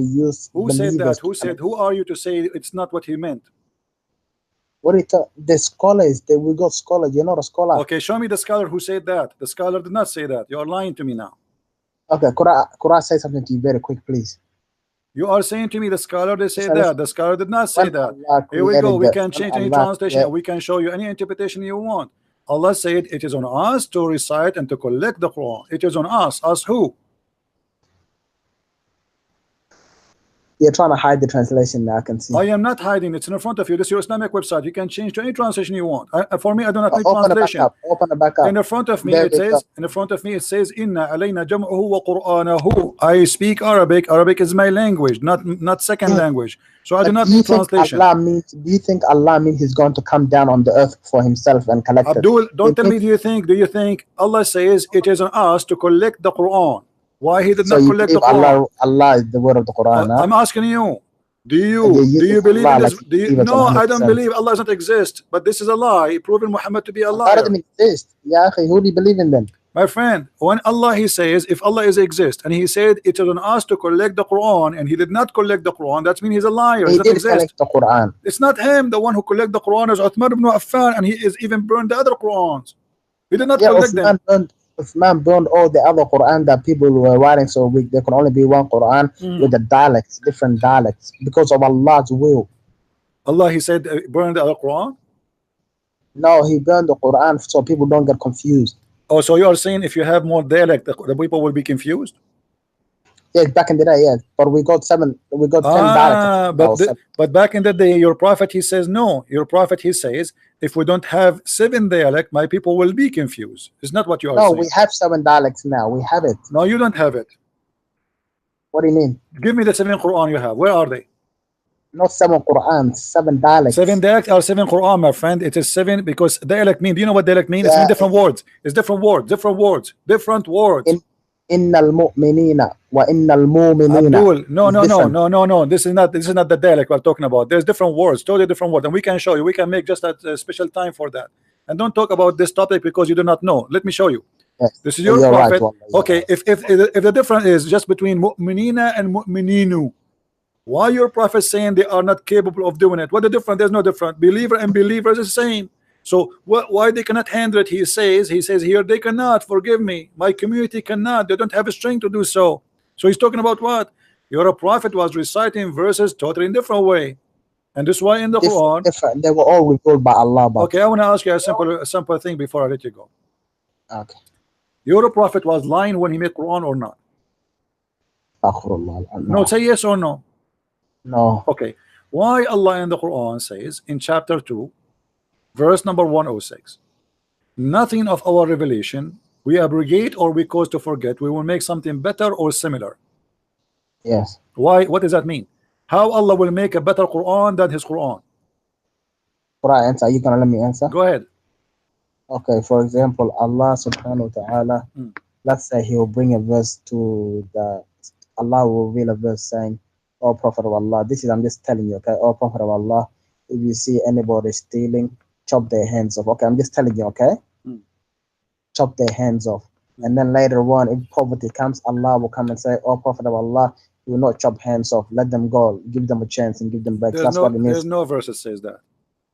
use Who said believers that? Who said? Who are you to say it's not what he meant? What do you talk? The scholars, we got scholars. You're not a scholar. Okay, show me the scholar who said that. The scholar did not say that. You are lying to me now. Okay, could I say something to you very quick, please? You are saying to me the scholar they say Listen, that. listen. The scholar did not say When that. Allah Here we go. created We the, can when change any Allah translation and we can show you any interpretation you want. Allah said it is on us to recite and to collect the Quran. It is on us. Us who? You're trying to hide the translation now, I can see. I am not hiding. It's in front of you. This is your Islamic website. You can change to any translation you want. For me, I do not need Open it back translation. up. Open it back up. In the front of me, There it we says. go. In the front of me, it says Inna alayna jam'uhu wa Qur'anahu. I speak Arabic. Arabic is my language, not second language. So I do not need translation. Do you think Allah means He's going to come down on the earth for Himself and collect it? Abdul, don't tell me. Do you think Allah says it is on us to collect the Quran? Why He did So not you collect the believe Quran? Allah is the word of the Quran? I'm asking you. Do you think believe Allah in this? like he was No, I don't 100%. believe Allah does not exist. But this is a lie, proving Muhammad to be a Allah liar. doesn't exist. Ya akhi, who do you believe in then? My friend, when Allah He says, if Allah is exist, and He said it is on us to collect the Quran, and He did not collect the Quran, that means He's a liar. He He doesn't did exist. collect the Quran. It's not him. The one who collect the Quran is Uthman ibn Affan, and he is even burned the other Qurans. He did not Yeah, collect them. Uthman burned all the other Quran that people were writing, so there could only be one Quran with the dialects, different dialects, because of Allah's will. Allah He said burn the other Quran. No, He burned the Quran so people don't get confused. Oh, so you are saying if you have more dialect, the people will be confused? Yes, back in the day, yes. But we got 10 dialects. But back in the day, your prophet he says no. Your prophet he says if we don't have 7 dialect, my people will be confused. It's not what you are saying. No, we have 7 dialects now. We have it. No, you don't have it. What do you mean? Give me the 7 Quran you have. Where are they? Not 7 Quran, 7 dialects. 7 dialect or 7 Quran, my friend. It is 7 because dialect mean. Do you know what dialect mean? It's different words. It's different words. Different words. Different words. Innal mu'minina wa innal mu'minina. Abdul, no. This is not the dialect we're talking about. There's different words, totally different words, and we can show you. We can make just a special time for that. And don't talk about this topic because you do not know. Let me show you. Yes. This is your prophet. Right, okay, if the difference is just between mu'minina and mu'mininu, why your prophet saying they are not capable of doing it? What the difference? There's no difference. Believer and believers is the same. So why they cannot handle it? He says here they cannot. Forgive me, my community cannot. They don't have a strength to do so. So he's talking about what? Your prophet was reciting verses totally in different way, and this is why in the Quran different. They were all revealed by Allah. Okay, I want to ask you a simple thing before I let you go. Okay. Your prophet was lying when he made Quran or not? No, say yes or no. No. Okay. Why Allah in the Quran says in chapter 2 verse number 106, nothing of our revelation we abrogate or we cause to forget, we will make something better or similar. Yes. Why? What does that mean? How Allah will make a better Quran than his Quran? Could I answer? Are you gonna let me answer? Go ahead. Okay, for example, Allah subhanahu wa ta'ala, let's say He will bring a verse to Allah will reveal a verse saying, "Oh Prophet of Allah," I'm just telling you, okay? "Oh Prophet of Allah, if you see anybody stealing, chop their hands off." Okay, I'm just telling you, okay? Chop their hands off. And then later on, if poverty comes, Allah will come and say, "Oh Prophet of Allah, you will not chop hands off. Let them go. Give them a chance and give them back." That's what it means. There's no verse that says that.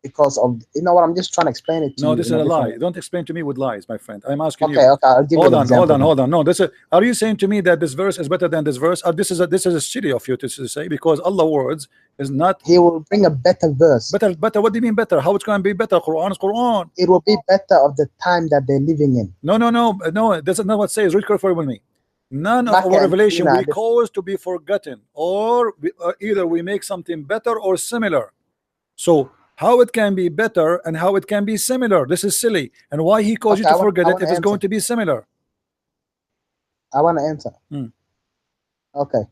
Because of, you know what, I'm just trying to explain it to you. No, this is a lie. Don't explain to me with lies, my friend. I'm asking you. Okay, I'll give you an example. Hold on. No, are you saying to me that this verse is better than this verse? Or this is a silly of you to say, because Allah's words is not. He will bring a better verse. Better. What do you mean better? How it's going to be better? Quran is Quran. It will be better of the time that they're living in. No. That's not what it says. Read carefully with me. None of our revelation we cause to be forgotten, or either we make something better or similar. So how it can be better and how it can be similar? This is silly. And why he caused you to forget it if it's going to be similar? I want to answer. Okay,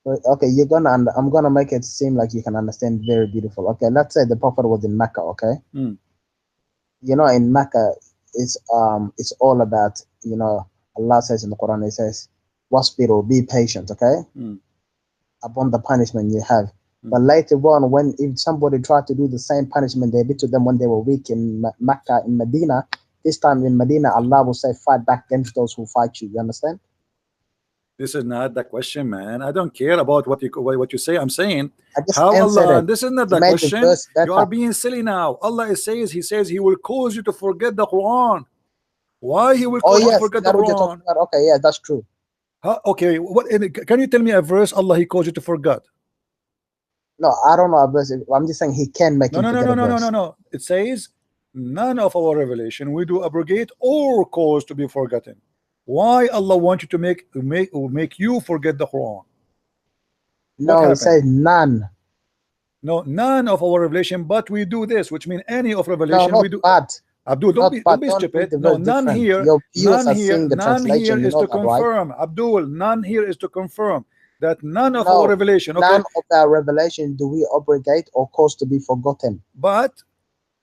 I'm gonna make it seem like you can understand very beautiful. Okay, let's say the Prophet was in Mecca. Okay, you know, in Mecca, it's all about, you know, Allah says in the Quran, He says, "Wasbiru, be patient." Okay, upon the punishment you have. But later on, if somebody tried to do the same punishment they did to them when they were weak in Mecca, in Medina, this time in Medina, Allah will say, "Fight back against those who fight you." You understand? This is not the question, man. I don't care about what you say. I'm saying just how Allah. it. This is not the question. You are being silly now. Allah says, He says He will cause you to forget the Quran. Why He will cause you to forget the Quran? Okay, yeah, that's true. Okay, what can you tell me a verse Allah He calls you to forget? No, I don't know a verse. I'm just saying He can make no. It says none of our revelation we do abrogate or cause to be forgotten. Why Allah wants you to make you forget the Quran? No, it says none. No, none of our revelation, but we do this, which means any of revelation we do. But Abdul, don't be stupid. No, none here. None here is to confirm. Right? Abdul, none here is to confirm that none of our revelation. Okay? None of our revelation do we abrogate or cause to be forgotten. But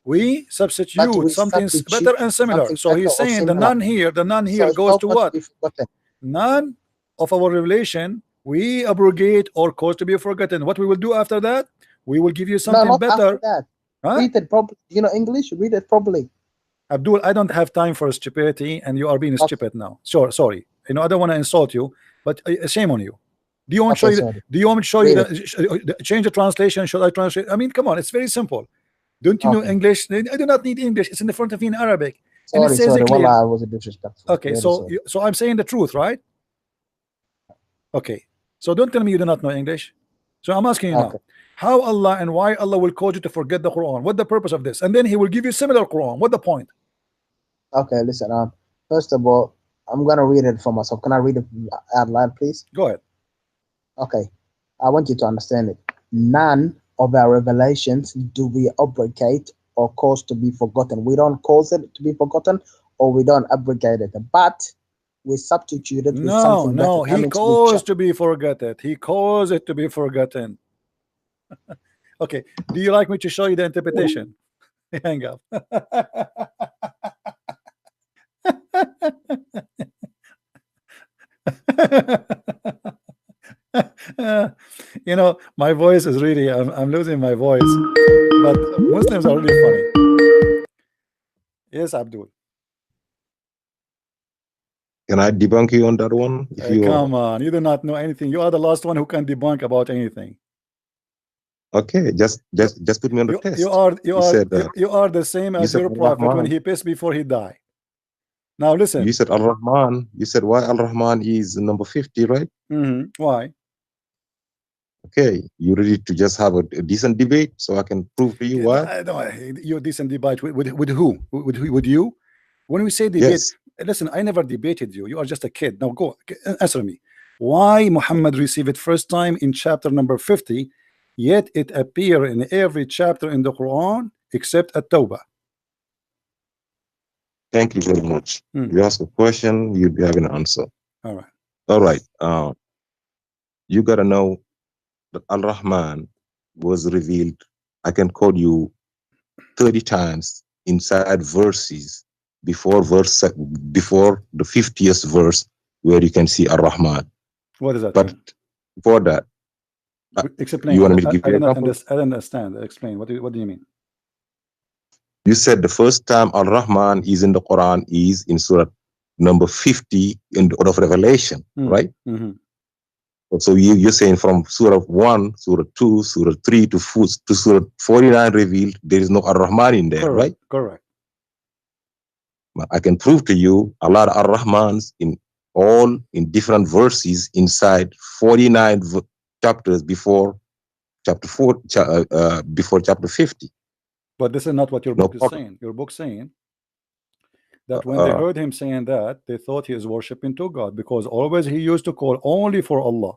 we substitute something better and similar. So he's saying the none here goes to what? None of our revelation we abrogate or cause to be forgotten. What we will do after that? We will give you something better. Huh? Read it properly. You know English? Read it properly. Abdul, I don't have time for stupidity, and you are being stupid now. Sure, sorry. You know I don't want to insult you, but shame on you. Do you want to show you? Do you want me to show you change the translation? Should I translate? I mean, come on, it's very simple. Don't you know English? I do not need English. It's in the front of me in Arabic. Sorry, well, I was a disrespectful. Okay, so I'm saying the truth, right? Okay, so don't tell me you do not know English. So I'm asking you now, how Allah and why Allah will cause you to forget the Quran? What the purpose of this? And then He will give you similar Quran. What the point? Okay, listen. First of all, I'm gonna read it for myself. Can I read it out loud, please? Go ahead. Okay, I want you to understand it. None of our revelations do we abrogate or cause to be forgotten. We don't cause it to be forgotten, or we don't abrogate it, but we substitute it with something better. No, He caused to be forgotten. He caused it to be forgotten. Okay, do you like me to show you the interpretation? Hang up. You know, my voice is really I'm losing my voice, but Muslims are really funny. Yes, Abdul. Can I debunk you on that one? Come on, you do not know anything. You are the last one who can debunk about anything. Okay, just put me on the test. You are the same as your prophet when he pissed before he died. Now listen. You said Al-Rahman. You said why Al-Rahman is number 50, right? Why? Okay, you ready to just have a decent debate so I can prove to you why? Your decent debate with who? With you? When we say debate, listen, I never debated you. You are just a kid. Now go answer me. Why Muhammad received it first time in chapter number 50, yet it appears in every chapter in the Quran except At-Tawbah? Thank you very much. You ask a question, you'll be having an answer. All right. All right. You gotta know that Al-Rahman was revealed. I can call you 30 times inside verses before the 50th verse where you can see Ar-Rahman. What does that but mean? Before that, explain. You want me to give you I don't understand. Explain. What do you mean? You said the first time Al-Rahman is in the Quran is in Surah number 50 in the order of Revelation, right? So you're saying from Surah 1, Surah 2, Surah 3 to Surah 49 revealed, there is no Ar-Rahman in there, right? Correct. I can prove to you a lot of Ar-Rahmans in different verses inside 49 chapters before chapter 4, before chapter 50. But this is not what your book is saying. Your book saying that when they heard him saying that, they thought he is worshiping two gods, because always he used to call only for Allah,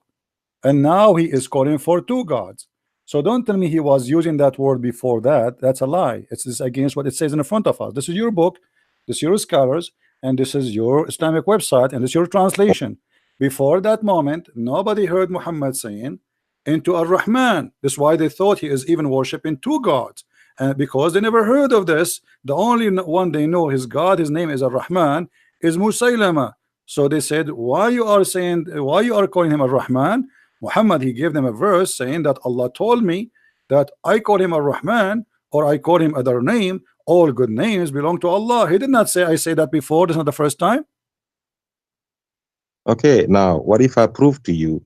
and now he is calling for two gods. So don't tell me he was using that word before that. That's a lie. It's against what it says in the front of us. This is your book, this is your scholars, and this is your Islamic website, and this is your translation. Before that moment, nobody heard Muhammad saying into Ar-Rahman. That's why they thought he is even worshiping two gods. And because they never heard of this, the only one they know, his God, his name is Ar-Rahman, is Musaylama. So they said, why you are calling him Ar-Rahman? Muhammad, he gave them a verse saying that Allah told me that I call him Ar-Rahman, or I call him other name. All good names belong to Allah. He did not say I say that before. This is not the first time. Okay, now what if I prove to you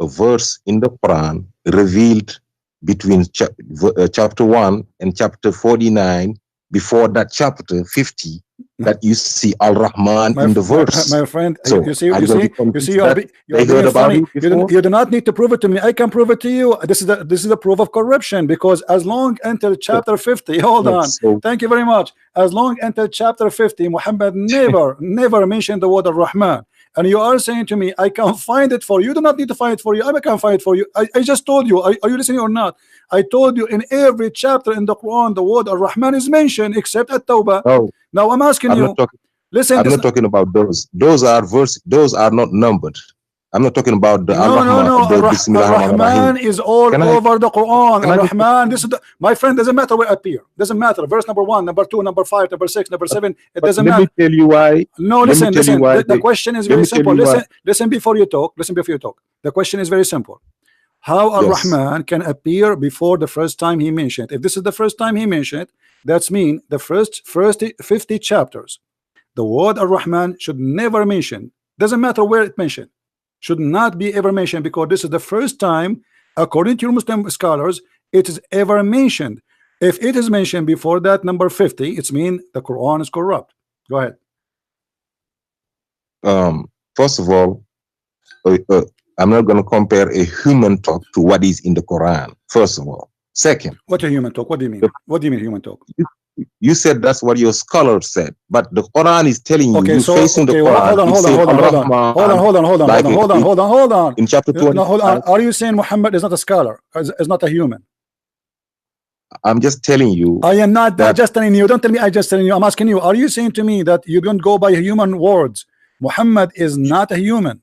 a verse in the Quran revealed between chapter 1 and chapter 49, before that chapter 50, that you see Al-Rahman in the verse? My friend, So you are they being heard about funny. it before? You do not need to prove it to me. I can prove it to you. This is a proof of corruption, because as long until chapter 50, hold on. Thank you very much. As long until chapter 50, Muhammad never mentioned the word Ar-Rahman. And you are saying to me, I can find it for you. You do not need to find it for you. I can find it for you. I just told you. Are you listening or not? I told you in every chapter in the Quran, the word Ar-Rahman is mentioned, except at Tawbah. Oh, now I'm asking you. Listen, I'm not talking about those. Those are verses. Those are not numbered. I'm not talking about the Ar-Rahman. Ar-Rahman is all over the Quran. Ar-Rahman, this is my friend, doesn't matter where it appear. Doesn't matter. Verse number 1, number 2, number 5, number 6, number 7. It doesn't matter. Let me tell you why. No, listen. The question is very simple. Listen before you talk. Listen before you talk. The question is very simple. How Ar-Rahman can appear before the first time he mentioned? If this is the first time he mentioned, that's mean the first 50 chapters. The word Ar-Rahman should never mention. Doesn't matter where it mentioned. Should not be ever mentioned, because this is the first time, according to your Muslim scholars, it is ever mentioned. If it is mentioned before that number 50, it's mean the Quran is corrupt. Go ahead. First of all, I'm not going to compare a human talk to what is in the Quran. First of all. Second. What a human talk? What do you mean? What do you mean human talk? You said that's what your scholars said, but the Quran is telling you. Okay, so facing the Quran, hold on. In chapter 20. No, hold on. Are you saying Muhammad is not a scholar? Is not a human? I'm just telling you. I am not just telling you. Don't tell me I just telling you. I'm asking you. Are you saying to me that you don't go by human words? Muhammad is not a human.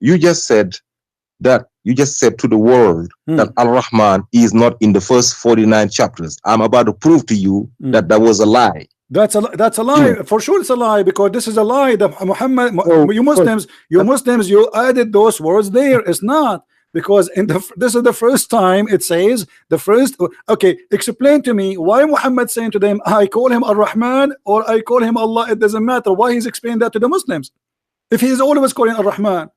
You just said that. You just said to the world that Al-Rahman is not in the first 49 chapters. I'm about to prove to you that that was a lie. That's a lie. For sure it's a lie, because this is a lie that Muhammad, you Muslims, you added those words there. It's not, because this is the first time it says the first. Okay, explain to me why Muhammad saying to them, I call him Ar-Rahman or I call him Allah. It doesn't matter. Why he's explaining that to the Muslims if he's always calling Ar-Rahman?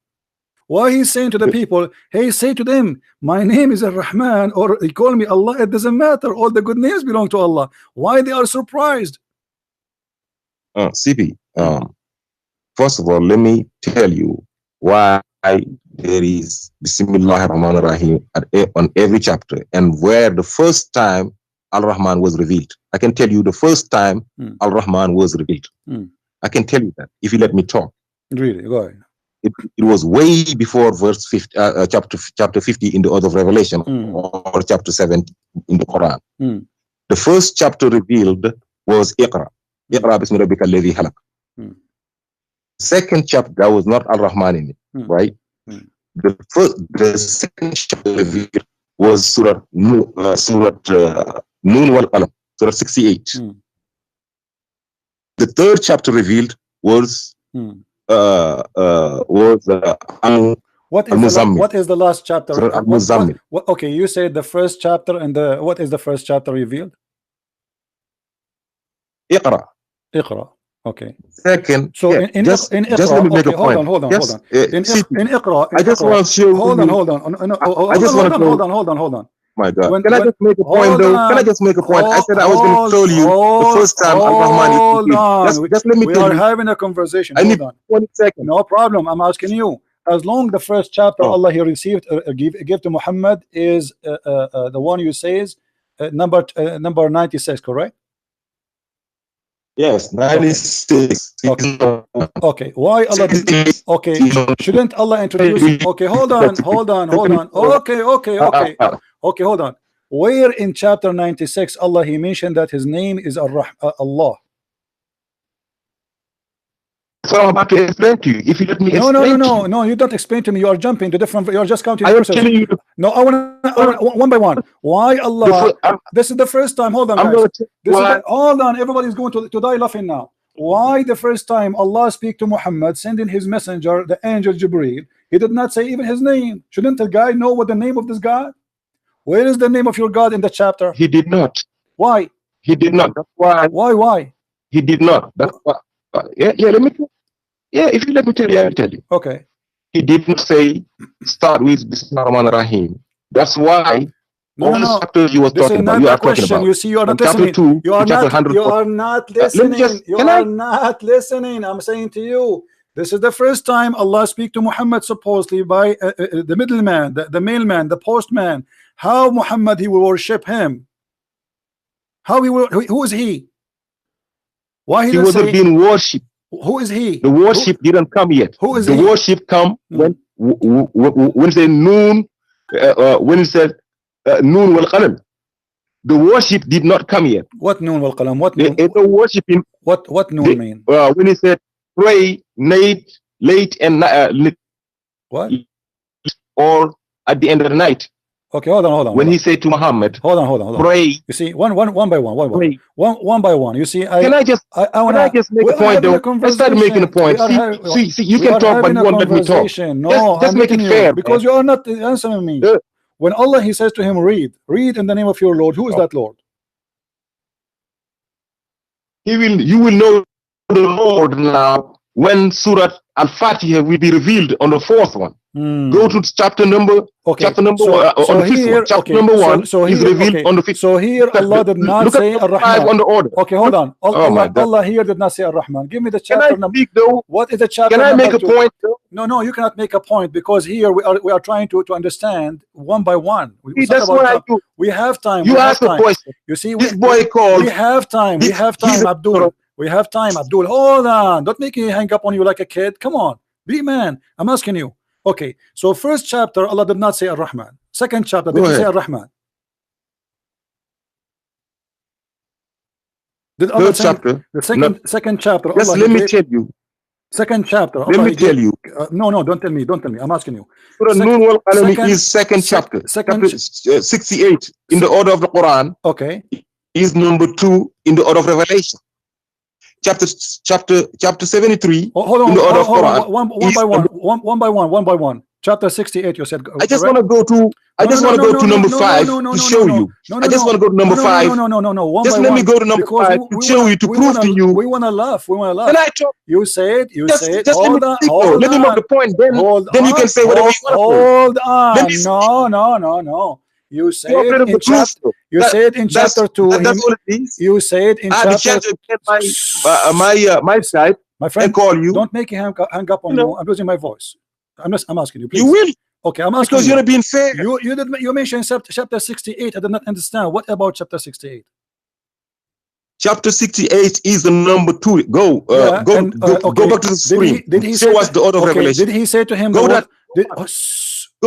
Why he's saying to the people, hey, say to them, my name is Ar-Rahman, or he call me Allah? It doesn't matter. All the good names belong to Allah. Why they are surprised? CP, first of all, let me tell you why there is Bismillah ar-Rahman ar-Rahim on every chapter, and where the first time Al-Rahman was revealed. I can tell you the first time Al-Rahman was revealed. I can tell you that if you let me talk. Really, go ahead. It was way before verse 50, chapter 50 in the Order of Revelation, or chapter 7 in the Quran. The first chapter revealed was Iqra. Iqra bismi rabbika alladhi khalaq. Second chapter, that was not Al-Rahman in it, right? The second chapter revealed was Surah Noon wal Qalam, Surah 68. The third chapter revealed was what is the last chapter? Okay, you said the first chapter, and what is the first chapter revealed? Iqra. Okay. Second, so in Iqra, just let me make a point. Hold on. In Iqra, I just want to show. Hold on. Hold on. My God. Can I just make a point though? Can I just make a point? I said I was going to tell you the first time Al-Rahman is just let me tell you. We are having a conversation. I need 20 seconds. No problem. I'm asking you. As long the first chapter Allah he received give to Muhammad is the one you say is number 96, correct? Yes, 96. Okay. Why Allah? Okay. Shouldn't Allah introduce? Okay, hold on. Okay, hold on. Where in chapter 96 Allah he mentioned that his name is Allah? So I'm about to explain to you. If you let me explain. No, you don't explain to me. You are jumping to different. You are just counting. I am telling you. No, I want one by one. Why Allah? This is the first time. Hold on, guys. Hold on. Everybody's going to die laughing now. Why the first time Allah speak to Muhammad, sending his messenger, the angel Jibreel, he did not say even his name? Shouldn't the guy know what the name of this God? Where is the name of your God in the chapter? He did not. Yeah, if you let me tell you, I will tell you. Okay. He didn't say start with Bismillah ar-Rahman ar-Rahim. That's why all the chapters you were talking about, you are talking about. You see, you are not chapter listening. 2, You are chapter not. 100. You are not listening. You are not listening. I'm saying to you, this is the first time Allah speak to Muhammad supposedly by the middleman, the mailman, the postman. How Muhammad he will worship him? How he will? Who is he? Why he wasn't being worshipped? Who is he? The worship didn't come yet. Who is the he? worship come when it said noon, when it said noon wal qalam. The worship did not come yet. What noon wal qalam? What noon? The worshiping. What noon mean? When he said pray late and what? Or at the end of the night. Okay, hold on. When he said to Muhammad, hold on. Pray. You see, one by one. You see, can I just make a point though? I started making a point. See, you can talk, but you won't let me talk. No, just make it fair, because you are not answering me. When Allah he says to him, read in the name of your Lord. Who is that Lord? You will know the Lord now when Surah Al-Fatiha will be revealed on the fourth one. Go to chapter number. Chapter number on the fifth one. Chapter number 1 is revealed on the fifth. So here Allah did not say Ar-Rahman. On the order. Okay, hold on. Allah here did not say Ar-Rahman. Give me the chapter number. What is the chapter? Can I make a point? No, you cannot make a point, because here we are trying to understand one by one. That's what I do. We have time. You ask a question. You see, this boy called. We have time. Abdul. We have time, Abdul. Hold on. Don't make me hang up on you like a kid. Come on. Be man. I'm asking you. Okay, so first chapter Allah did not say Ar-Rahman. Second chapter did he say Ar-Rahman? Did Allah say chapter? The second chapter. Yes, let me tell you. Second chapter. Let me tell you. No, don't tell me. I'm asking you. Surah Noon wal Qalam is second chapter. Chapter 68 in the order of the Quran. Okay. Is number 2 in the order of Revelation. Chapter 73 hold on, in the order of Quran. One by one. Chapter 68 you said. I just want to go to number 5 to show you. I just want to go to number 5. No. Just let me go to number 5 to show you, to prove to you. We want to laugh. Can I talk? You said. Just let me make the point. Then you can say whatever you Hold want. on. No. You said in chapter. You said in chapter 2. That's all it is. You said in chapter. My side. My friend, and call you. Don't make me hang up on you. I'm losing my voice. I'm asking you. Please. You will. Okay, I'm asking because you're not being fair. You mentioned chapter 68. I did not understand. What about chapter 68? Chapter 68 is the number 2. Go back to the screen. Did he show us the order of Revelation? Did he say to him? Go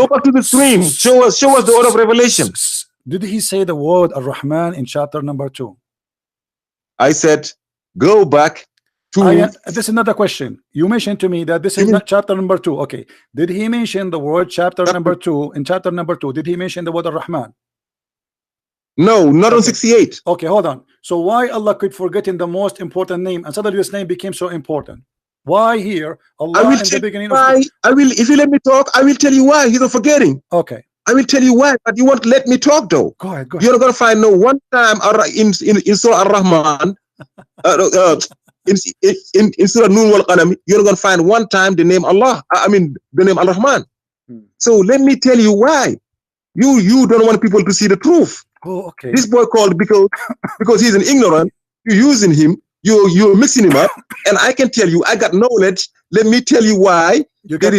back to the screen. Show us the order of Revelation. Did he say the word Ar-Rahman in chapter number 2? I said, go back to. This is another question. You mentioned to me that this is not chapter number 2. Okay. Did he mention the word chapter number 2? In chapter number 2, did he mention the word Ar-Rahman? No, not on 68. Okay, hold on. So why Allah could forget in the most important name, and suddenly this name became so important? Why here? Allah in the beginning if you let me talk, I will tell you why. He's not forgetting. Okay. I will tell you why, but you won't let me talk though. Go ahead. You're not gonna find no one time in Surah Ar-Rahman, in Surah Noon wal Qalam, you're not gonna find one time the name Allah. The name Ar-Rahman. So let me tell you why. You don't want people to see the truth. Oh, okay. This boy called because he's an ignorant. You're using him. You're mixing him up, and I can tell you, I got knowledge. Let me tell you why. You don't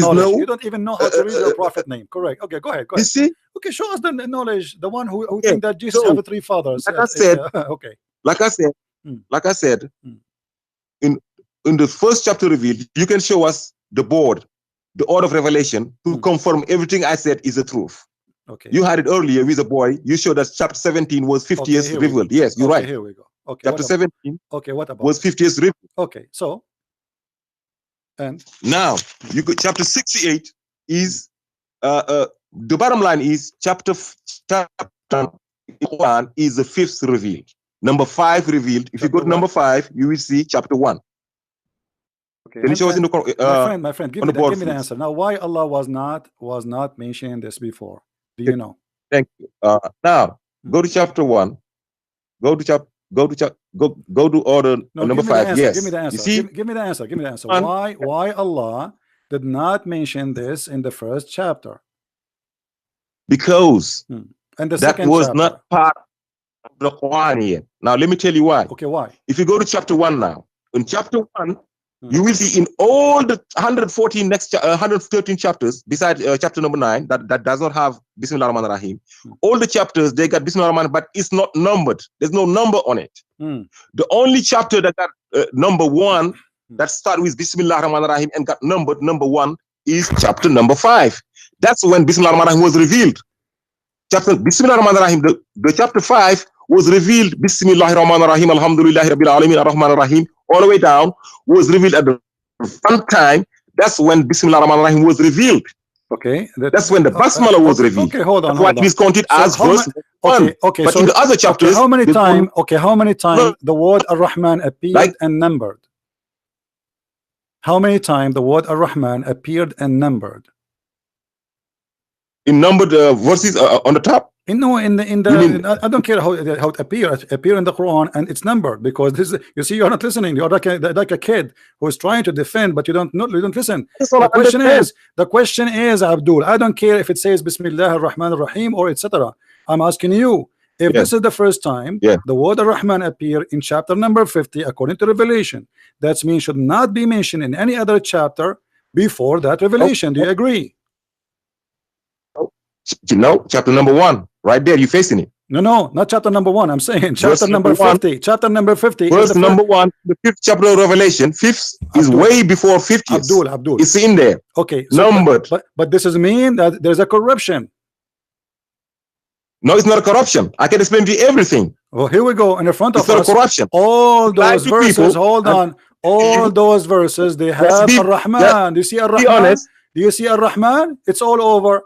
even know how to read your prophet name. Correct. Okay, go ahead. You see? Okay, show us the knowledge. The one who think that Jesus have 3 fathers. Like I said. Okay. Like I said. In the first chapter revealed, you can show us the order of revelation to confirm everything I said is the truth. Okay. You had it earlier with a boy. You showed us chapter 17 was 50 years revealed. Yes, you're right. Here we go. Okay. Chapter 17. Okay. What about was 50 years revealed. Okay. So. And now you go. Chapter 68 is the bottom line is chapter Quran is the 5th revealed. Number 5 revealed. If you go to number 5, you will see chapter 1. Okay. Can you show us in the my friend, give me the answer. Now, why Allah was not mentioning this before? Do you know? Thank you. Now go to chapter 1. Go to Go to order number 5. Yes. Give me the answer. You see? Give me the answer. Give me the answer. Why Allah did not mention this in the first chapter? Because and the that second was chapter. not part of the Quran yet. Now let me tell you why. Okay, why? If you go to chapter 1 now, in chapter 1, you will see in all the 113 chapters, besides chapter number 9, that does not have Bismillah ar-Rahman ar-Rahim. All the chapters, they got Bismillah ar-Rahman, but it's not numbered. There's no number on it. The only chapter that got number 1, that started with Bismillah ar-Rahman ar-Rahim and got numbered number 1 is chapter number 5. That's when Bismillah ar-Rahman ar-Rahim was revealed. Chapter Bismillah ar-Rahman ar-Rahim, the chapter 5 was revealed Bismillah ar-Rahman ar-Rahim, Alhamdulillahi Rabbil Alameen, ar-Rahman ar-Rahim, all the way down, was revealed at the one time. That's when Bismillah ar-Rahman ar-Rahim was revealed. Okay. That's when the Basmala was revealed. Okay, hold on. That's why it is counted as verse 1. Okay, but so in the other chapters, how many times the word Ar-Rahman appeared and numbered? How many times the word Ar-Rahman appeared and numbered? In numbered verses on the top. No, in the I don't care how it appears. It appears in the Quran and it's numbered, because this is, you see, you're not listening. You're like a kid who is trying to defend, but you don't listen. The question is, Abdul, I don't care if it says Bismillah ar-Rahman ar-Rahim or etc. I'm asking you, if this is the first time the word Ar-Rahman appear in chapter number 50 according to Revelation, that means should not be mentioned in any other chapter before that revelation. Do you agree? No, chapter number 1, right there, you facing it. No, not chapter number 1. I'm saying chapter number 50. Chapter number 50. Verse number 1, the 5th chapter of Revelation. 5th is way before 50. Abdul. It's in there. Okay. So numbered. But this is mean that there's a corruption. No, it's not a corruption. I can explain to you everything. Well, here we go in the front of us. Corruption. All those verses. Hold on. All those verses. They have Ar-Rahman. Do you see Ar-Rahman? Be honest. Do you see Ar-Rahman? It's all over.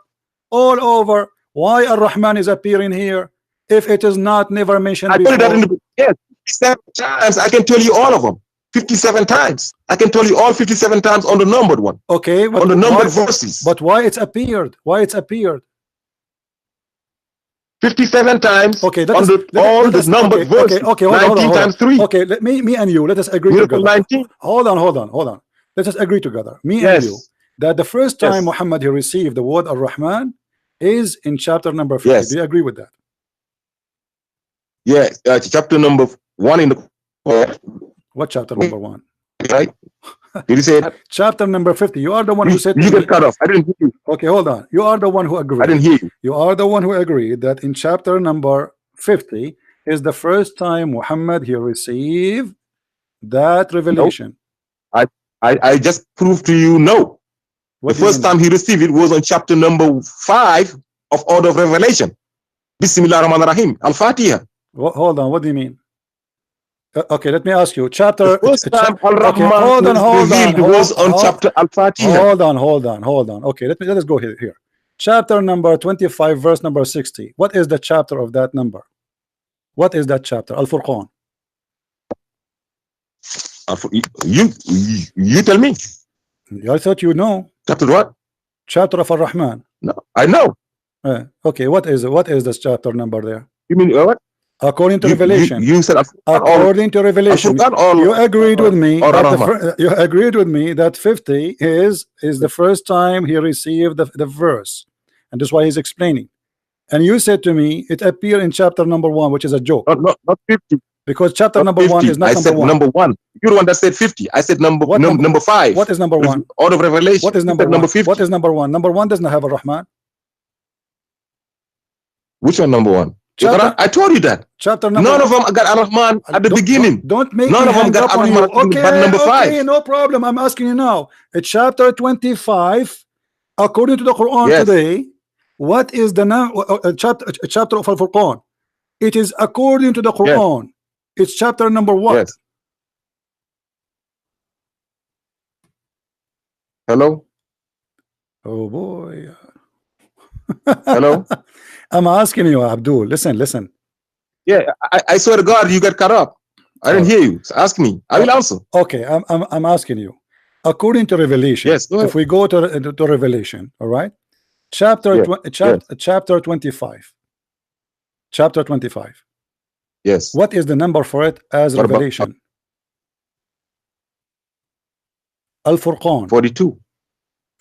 All over. Why Ar-Rahman is appearing here if it is not never mentioned before? I told you that in the 57 times. I can tell you all of them. 57 times. I can tell you all 57 times on the numbered one. Okay, but on the numbered verses. But why it's appeared? Why it's appeared? 57 times. Okay, all the numbered verses. Okay, hold on. Times 3. Okay, me and you, let us agree together. 19. Hold on. Let us agree together. Me and you. That the first time Muhammad he received the word Ar-Rahman is in chapter number 50. Do you agree with that? Yes, chapter number 1 in the what chapter number 1? Right? Did you say that? Chapter number 50. You are the one who said you get cut off. I didn't hear you. Okay, hold on. You are the one who agreed. I didn't hear you. You are the one who agreed that in chapter number 50 is the first time Muhammad he received that revelation. Nope. I just proved to you no. The first time he received it was on chapter number 5 of Order of Revelation. Bismillah ar-Rahman ar-Rahim. Al-Fatiha. Hold on. What do you mean? Okay, let me ask you. Chapter. The first time Al-Rahman was on chapter Al-Fatiha. Hold on. Okay, let us go here. Chapter number 25, verse number 60. What is the chapter of that number? What is that chapter? Al-Furqan. You tell me. I thought you know. Chapter what? Chapter of Ar-Rahman. No, I know. Okay, what is this chapter number there? You mean what? According to Revelation. You said according to Revelation. You agreed with me. You agreed with me that 50 is the first time he received the verse, and that's why he's explaining. And you said to me it appeared in chapter number 1, which is a joke. Not 50. Because chapter number 1 is not number 1. Number 1. You're the one that said 50. I said number 5. What is number 1? Order of Revelation. What is number 1? Number 50. What is number 1? Number 1 does not have a Rahman. Which one number 1? I told you that. Chapter number None of them got Ar-Rahman at the beginning. Don't make None me of them got Ar-Rahman but number 5. Okay, no problem. I'm asking you now. It's chapter 25, according to the Quran today. What is the chapter of Al-Furqan? It is according to the Quran. Yes. It's chapter number 1. Yes. Hello? Oh boy. Hello? I'm asking you, Abdul. Listen. Yeah, I swear to God, you got cut up. I didn't hear you. So ask me. I will answer. Okay, I'm asking you. According to Revelation, if we go to Revelation, all right? Chapter 25. Chapter 25. Yes. What is the number for it as What about- revelation? Al-Furqan. 42.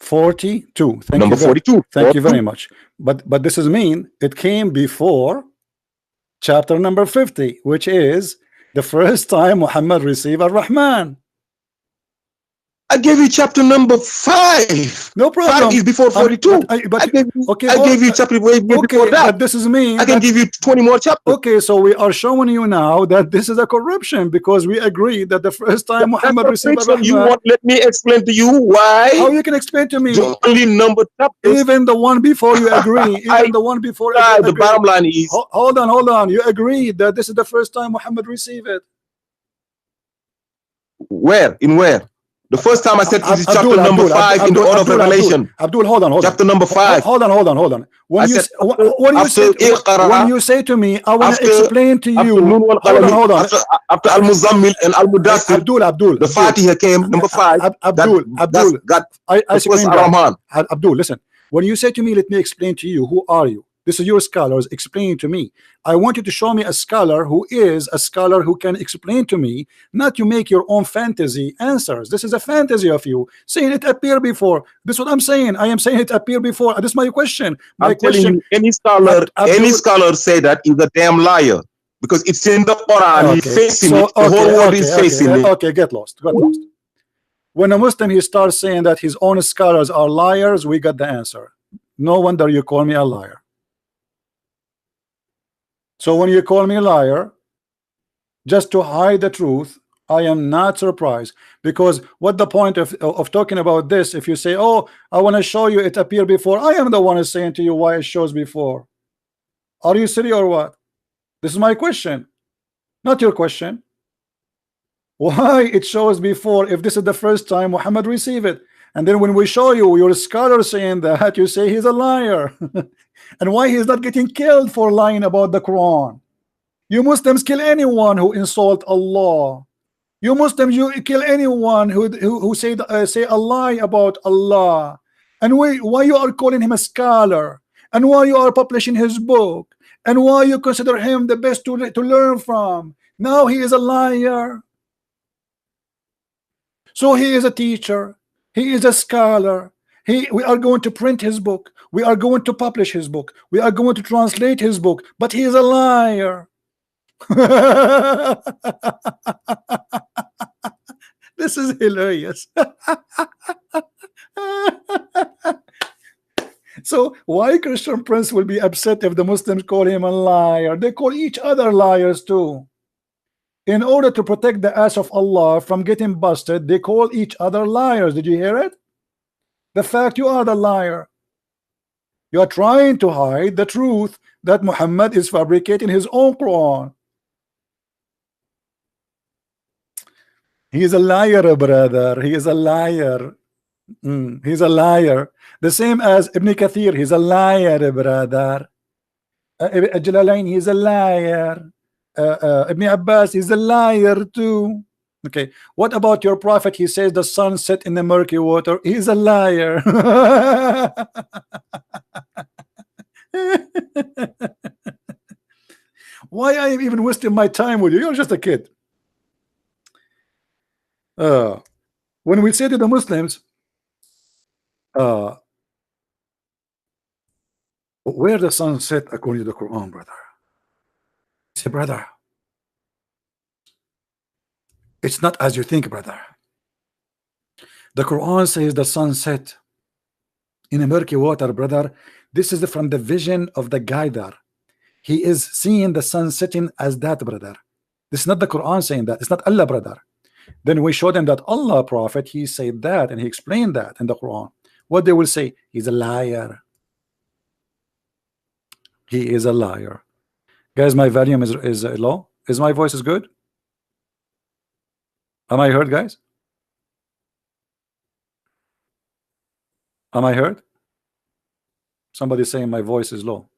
42. Thank Number you very, 42. Thank you very much. But this is mean it came before chapter number 50, which is the first time Muhammad received Ar-Rahman. I gave you chapter number 5. No problem. 5 is before 42. I gave you chapter way before okay, that. but this is mean I can give you 20 more chapters. Okay, so we are showing you now that this is a corruption because we agree that the first time Muhammad received Ar-Rahman. You want let me explain to you why? How you can explain to me? The only number chapters. Even the one before you agree. Even the one before. The bottom line is. Hold on. You agree that this is the first time Muhammad received it. Where? In where? The first time I said this is chapter number 5 in the order of revelation. Abdul, hold on. Chapter number 5. Hold on. When you say to me, I want to explain to you. Hold on. After Al-Muzammil and Al-Mudassir, Abdul. The Fatiha came number 5. Abdul. Ar-Rahman. Abdul, listen. When you say to me, let me explain to you, who are you? This is your scholars explaining to me. I want you to show me a scholar who is a scholar who can explain to me, not you make your own fantasy answers. This is a fantasy of you saying it appeared before. This is what I'm saying. I am saying it appeared before. This is my question. My question. You, any scholar say that is a damn liar because it's in the Quran. Okay. He's facing it. The whole world is facing it. Okay, get lost. When a Muslim he starts saying that his own scholars are liars, we got the answer. No wonder you call me a liar. So when you call me a liar just to hide the truth, I am not surprised, because what the point of talking about this if you say, oh, I want to show you it appeared before? I am the one who's saying to you why it shows before. Are you silly or what? This is my question, not your question. Why it shows before if this is the first time Muhammad received it? And then when we show you your scholar saying that, you say he's a liar. And why he's not getting killed for lying about the Quran? You Muslims kill anyone who insult Allah. You Muslims, you kill anyone who say a lie about Allah. And why you are calling him a scholar? And why you are publishing his book? And why you consider him the best to learn from? Now he is a liar. So he is a teacher. He is a scholar. We are going to print his book. We are going to publish his book. We are going to translate his book. But he is a liar. This is hilarious. So why Christian Prince will be upset if the Muslims call him a liar? They call each other liars too. In order to protect the ass of Allah from getting busted, they call each other liars. Did you hear it? The fact you are the liar. You are trying to hide the truth that Muhammad is fabricating his own Quran. He is a liar, brother. He is a liar. He's a liar. The same as Ibn Kathir. He's a liar, brother. Jalalain, he's a liar. Ibn Abbas is a liar too. Okay, what about your prophet? He says the sun set in the murky water. He's a liar. Why I am even wasting my time with you? You're just a kid. When we say to the Muslims, where the sun set according to the Quran, brother? Say, brother, it's not as you think, brother. The Quran says the sun set in a murky water, brother. This is from the vision of the guider. He is seeing the sun setting as that, brother. This is not the Quran saying that. It's not Allah, brother. Then we show them that Allah prophet, he said that and he explained that in the Quran. What they will say, he's a liar. He is a liar. Guys, my volume is low. Is my voice is good? Am I heard, guys? Am I heard? Somebody saying my voice is low.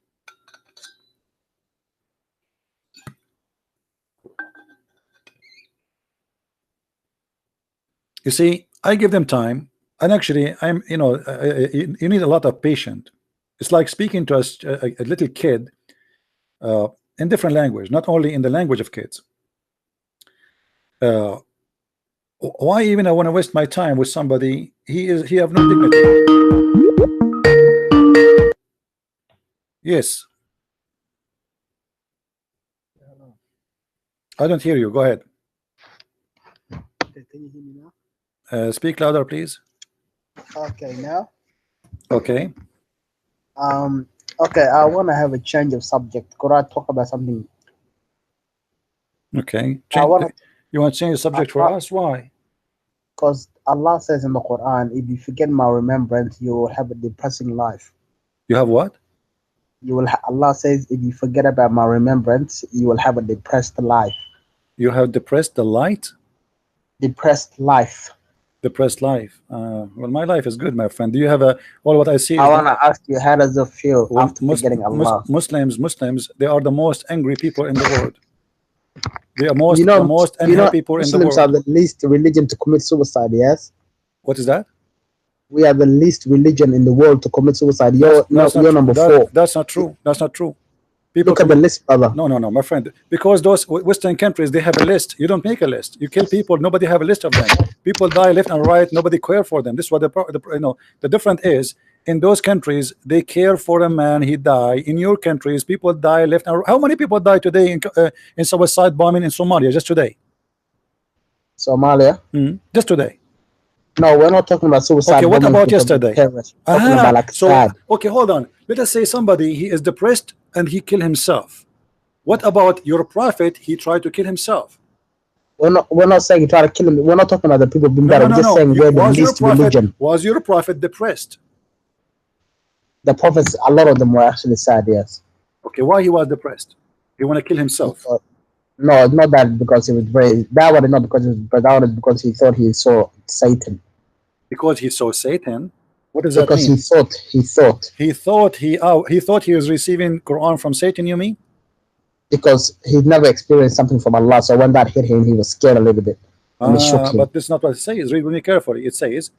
You see, I give them time, and actually, you need a lot of patience. It's like speaking to a little kid. in different language, not only in the language of kids. Why even I want to waste my time with somebody? He have no dignity. Yes. I don't hear you. Go ahead. Okay, can you hear me now? Speak louder, please. Okay, now. Okay. Okay, I want to have a change of subject. Could I talk about something? Okay. You want to change the subject for us? Why? Because Allah says in the Quran, if you forget my remembrance, you will have a depressing life. You have what? You will. Allah says, if you forget about my remembrance, you will have a depressed life. You have depressed the light? Depressed life. Depressed life. Well, my life is good, my friend. Do you have a? Well, what I see. I want to ask you, how does it feel after forgetting Allah? Muslims, they are the most angry people in the world. They are most, you know, the most angry people in the world. Muslims are the least religion to commit suicide. Yes. What is that? We are the least religion in the world to commit suicide. You're number 4. That's not true. That's not true. People look at the list, brother. No, my friend. Because those Western countries, they have a list. You don't make a list. You kill people. Nobody have a list of them. People die left and right. Nobody care for them. This is what the difference is. In those countries, they care for a man. He die. In your countries, people die left and right. How many people die today in suicide bombing in Somalia? Just today. Somalia. Just today. No, we're not talking about suicide. Okay, what about yesterday? About like okay, hold on. Let us say somebody, he is depressed and he killed himself. What about your prophet? He tried to kill himself. We're not saying he tried to kill him. We're not talking about the people being bad. We're just saying we're the least religion. Was your prophet depressed? The prophets, a lot of them were actually sad, yes. Okay, why he was depressed? He want to kill himself? No, not that because he was brave. That was not because he was brave. That was because he thought he saw Satan. Because he saw Satan? What does that mean? Because he thought he was receiving Quran from Satan, you mean? Because he'd never experienced something from Allah, so when that hit him, he was scared a little bit. And it shook him. But this is not what it says. Read with me carefully. It says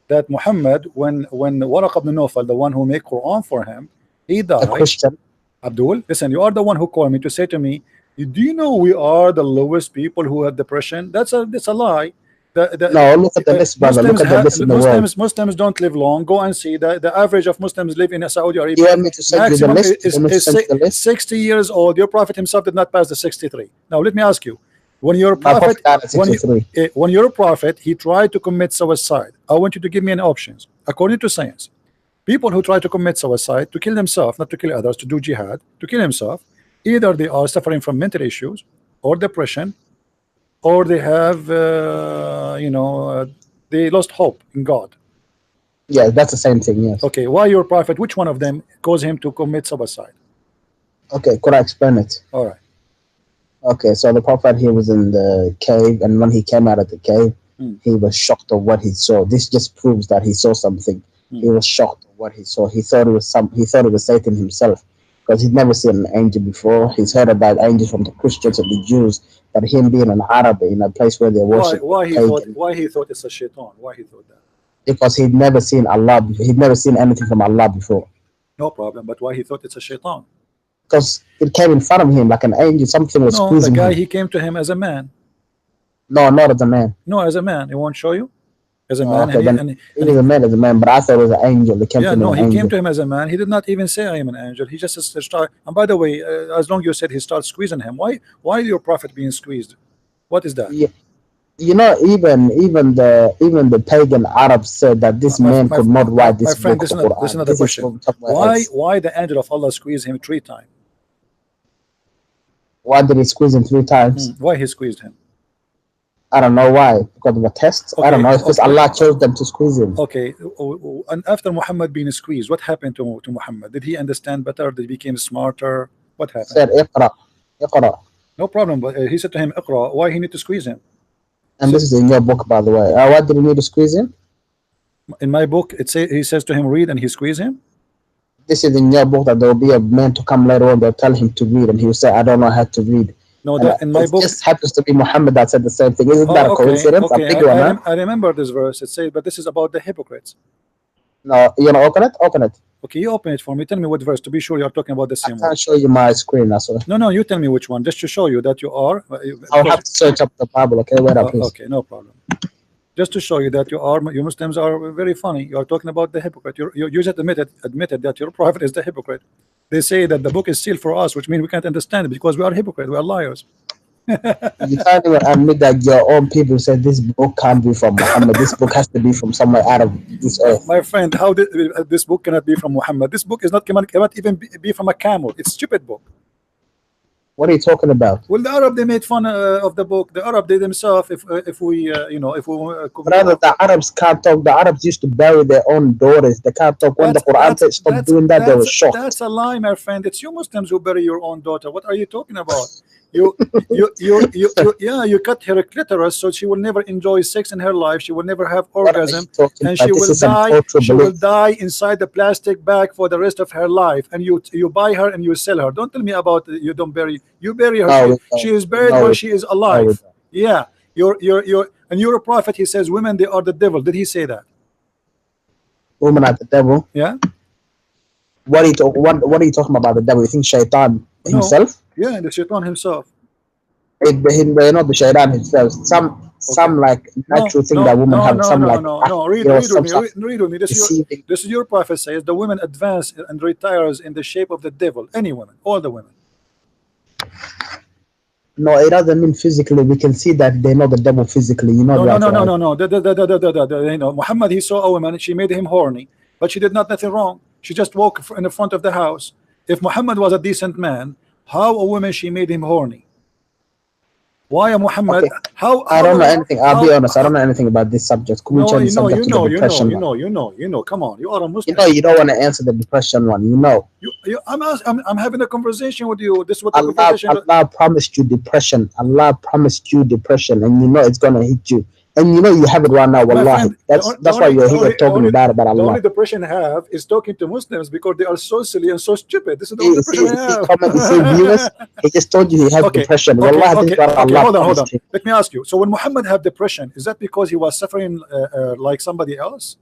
that Muhammad, when Waraq ibn Nawfal, the one who made Quran for him, he died. A Christian. Abdul, listen, you are the one who called me to say to me, do you know we are the lowest people who have depression? That's a lie. No, look at the list, brother. Look at the list in the world. Muslims don't live long. Go and see the average of Muslims live in Saudi Arabia. You want me to send you the list? Is 60 years old. Your prophet himself did not pass the 63. Now let me ask you, when your prophet, when your prophet, he tried to commit suicide, I want you to give me an options. According to science, people who try to commit suicide, to kill themselves, not to kill others, to do jihad, to kill himself, either they are suffering from mental issues or depression, or they have, they lost hope in God. Yeah, that's the same thing, yes. Okay, why your prophet, which one of them caused him to commit suicide? Okay, could I explain it? All right. Okay, so the prophet, he was in the cave, and when he came out of the cave, he was shocked of what he saw. This just proves that he saw something. He was shocked of what he saw. He thought it was Satan himself, because he'd never seen an angel before. He's heard about angels from the Christians and the Jews, but him being an Arab in a place where they worship why he thought it's a shaitan? Why he thought that? Because he'd never seen Allah. He'd never seen anything from Allah before. No problem, but why he thought it's a shaitan? Because it came in front of him like an angel. Something was squeezing him. The guy, he came to him as a man. No, not as a man. No, as a man. He won't show you? As a man. Okay, he was a man as a man, but I thought it was an angel. He came to him came to him as a man. He did not even say I am an angel. He just started. And by the way, as long as you said he started squeezing him, why your prophet being squeezed? What is that? Yeah. You know, even the pagan Arabs said that this man could not write this book. This is another question. Why the angel of Allah squeezed him 3 times? Why did he squeeze him 3 times? Why he squeezed him? I don't know why. Because of a test? Okay, I don't know. Because Allah chose them to squeeze him. Okay. And after Muhammad being squeezed, what happened to Muhammad? Did he understand better? Did he become smarter? What happened? He said, Iqra. No problem. But he said to him, Iqra. Why he need to squeeze him? And this is in your book, by the way. Why did he need to squeeze him? In my book, he says to him, read, and he squeeze him? This is in your book that there will be a man to come later on. They'll tell him to read, and he will say, I don't know how to read. No, in my book, it just happens to be Muhammad that said the same thing. Isn't that a coincidence? Okay. I remember this verse. It says, but this is about the hypocrites. No, you know, open it. Okay, you open it for me. Tell me what verse to be sure you are talking about the same one. I can't show you my screen. That's all. No, you tell me which one, just to show you that you are. I'll have to search up the Bible. Okay, wait up, please. Okay, no problem. Just to show you that you Muslims are very funny. You are talking about the hypocrite. You just admitted that your prophet is the hypocrite. They say that the book is sealed for us, which means we can't understand it because we are hypocrites. We are liars. You can't even admit that your own people said this book can't be from Muhammad. This book has to be from somewhere out of this earth. My friend, how did this book cannot be from Muhammad? This book is not cannot even be from a camel. It's a stupid book. What are you talking about? Well, the Arab, they made fun of the book. The Arab, they themselves, if we Brother, the Arabs can't talk. The Arabs used to bury their own daughters. They can't talk. When the Quran stopped doing that, they were shocked. That's a lie, my friend. It's you Muslims who bury your own daughter. What are you talking about? You cut her clitoris so she will never enjoy sex in her life. She will never have orgasm, and she will die. She will die inside the plastic bag for the rest of her life. And you buy her and you sell her. Don't tell me about you don't bury. You bury her. No, she is buried where she is alive. Yeah, and you're a prophet. He says women, they are the devil. Did he say that? Women are the devil. Yeah. What are you talking about the devil? You think Shaitan himself? Yeah, the Shaitan himself. Not the Shaitan himself. Some like natural thing that women have. Read with me. This is your prophet says the women advance and retires in the shape of the devil. Any woman, all the women. No, it doesn't mean physically. We can see that they're not the devil physically. You know. No. Muhammad, he saw a woman. She made him horny, but she did nothing wrong. She just walked in the front of the house. If Muhammad was a decent man, how a woman she made him horny? Why a Muhammad? Okay. I don't know anything. I'll be honest. I don't know anything about this subject. Could we change the subject to the depression? You know. Come on, you are a Muslim. You don't want to answer the depression one. You know. I'm having a conversation with you. This is what Allah promised you depression. Allah promised you depression, and you know it's gonna hit you. And you know you have it right now, wallahi. That's why you're here talking about Allah. The only depression I have is talking to Muslims because they are so silly and so stupid. This is the only depression I have. He just told you he has depression. Wallahi, hold on. Let me ask you. So when Muhammad had depression, is that because he was suffering like somebody else?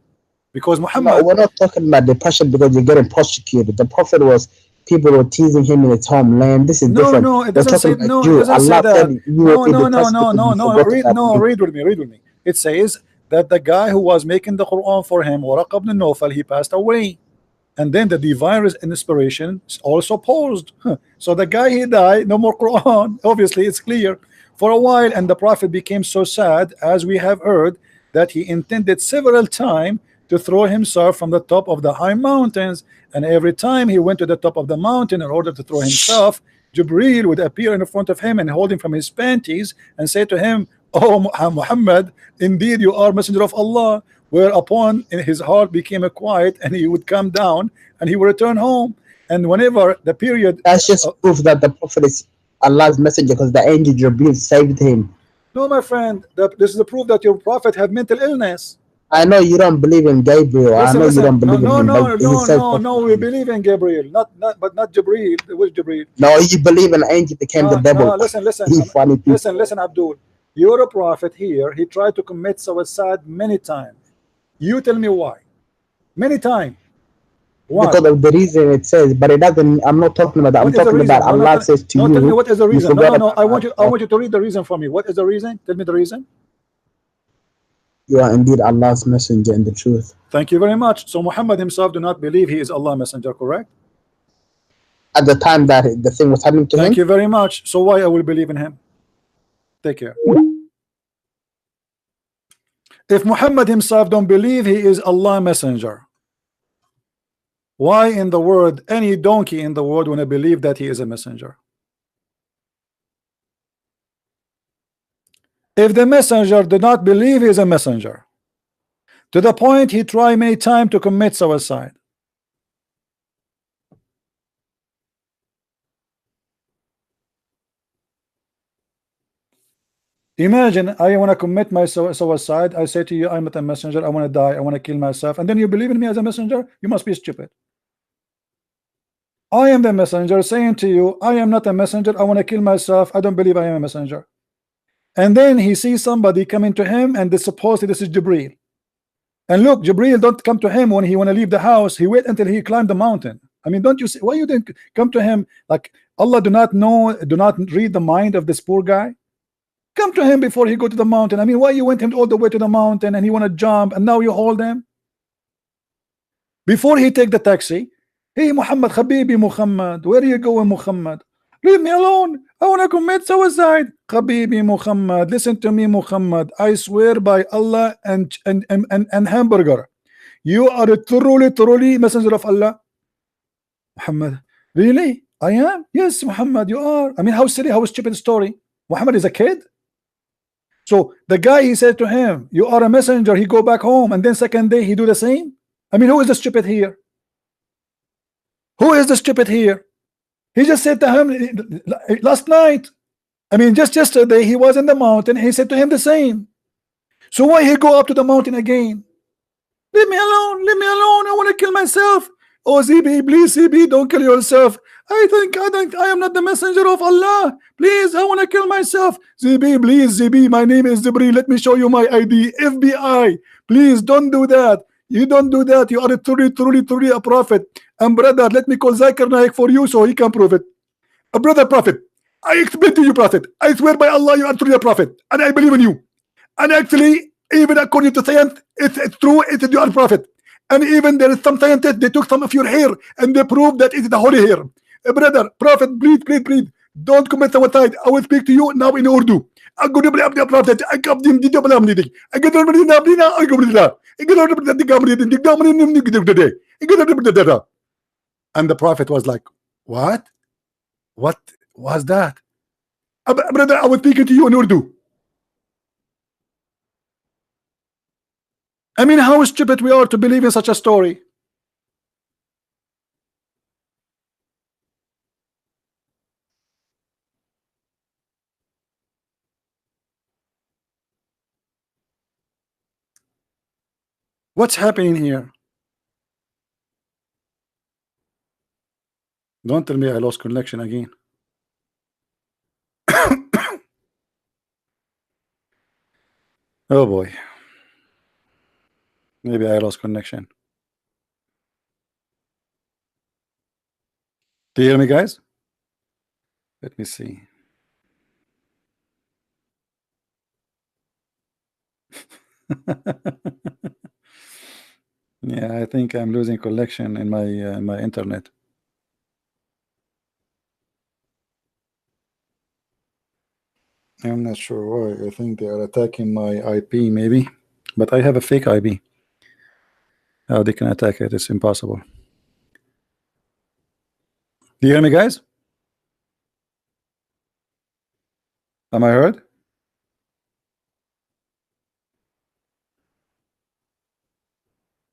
Because Muhammad... No, we're not talking about depression because you're getting persecuted. The Prophet was... People were teasing him in his homeland. This is different. No, it doesn't say that. No, read with me. It says that the guy who was making the Quran for him, Waraq ibn Nawfal, he passed away. And then the divine inspiration also paused. So the guy, he died, no more Quran. Obviously, it's clear. For a while, and the Prophet became so sad, as we have heard, that he intended several times to throw himself from the top of the high mountains, and every time he went to the top of the mountain in order to throw himself, Jibreel would appear in front of him and hold him from his panties and say to him, "Oh Muhammad, indeed you are messenger of Allah," whereupon in his heart became quiet and he would come down and he would return home. And whenever the period... That's just proof that the Prophet is Allah's messenger because the angel Jibreel saved him. No, my friend, this is the proof that your prophet had mental illness. I know you don't believe in Gabriel. I know you don't believe in him. No, we believe in Gabriel, not Jibreel. Which Jibreel? No, you believe an angel became the devil. No, listen, Abdul. You're a prophet here. He tried to commit suicide many times. You tell me why? Many times. Why? Because of the reason it says, but it doesn't. I'm not talking about that. I'm talking about Allah says to you. Tell me what is the reason. No. I want you to read the reason for me. What is the reason? Tell me the reason. You are indeed Allah's messenger in the truth. Thank you very much. So Muhammad himself do not believe he is Allah's messenger, correct? At the time that the thing was happening to him. Thank you very much. So why I will believe in him? Take care. If Muhammad himself don't believe he is Allah's messenger, why in the world any donkey in the world wanna believe that he is a messenger? If the messenger did not believe he is a messenger, to the point he tried many times to commit suicide, imagine I want to commit my suicide. I say to you, I'm not a messenger. I want to die. I want to kill myself. And then you believe in me as a messenger? You must be stupid. I am the messenger saying to you, I am not a messenger. I want to kill myself. I don't believe I am a messenger. And then he sees somebody coming to him, and supposedly this is Jibreel. And look, Jibril don't come to him when he want to leave the house. He wait until he climbed the mountain. I mean, don't you see why you didn't come to him? Like Allah do not know, do not read the mind of this poor guy. Come to him before he go to the mountain. I mean, why you went him all the way to the mountain and he want to jump and now you hold him? Before he take the taxi, hey Muhammad, Habibi Muhammad, where are you going, Muhammad? Leave me alone. I want to commit suicide. Habibi Muhammad, listen to me, Muhammad. I swear by Allah and hamburger, you are a truly messenger of Allah. Muhammad, really? I am? Yes, Muhammad, you are. I mean, how silly, how stupid story. Muhammad is a kid. So the guy, he said to him, you are a messenger. He go back home, and then second day he do the same. I mean, who is the stupid here? Who is the stupid here? He just said to him last night. I mean, just yesterday he was in the mountain. He said to him the same. So why he go up to the mountain again? Leave me alone. Leave me alone. I want to kill myself. Oh, ZB, please, ZB, don't kill yourself. I am not the messenger of Allah. Please, I want to kill myself. ZB, please, ZB, my name is Jibril. Let me show you my ID. FBI, please don't do that. You don't do that. You are truly a prophet. And brother, let me call Zakir Naik for you so he can prove it. A brother prophet, I explain to you, prophet. I swear by Allah, you are truly a prophet, and I believe in you. And actually, even according to science, it's true. You are a prophet. And even there is some scientists, they took some of your hair and they proved that it is the holy hair. Brother, prophet, please, don't commit suicide. I will speak to you now in Urdu. And the prophet was like, what? What was that? Brother, I was speaking to you in Urdu. I mean, how stupid we are to believe in such a story. What's happening here? Don't tell me I lost connection again. Oh boy. Maybe I lost connection. Do you hear me, guys? Let me see. Yeah, I think I'm losing connection in my internet. I'm not sure why. I think they are attacking my IP maybe, but I have a fake IP. How they can attack it? It's impossible. Do you hear me, guys? Am I heard?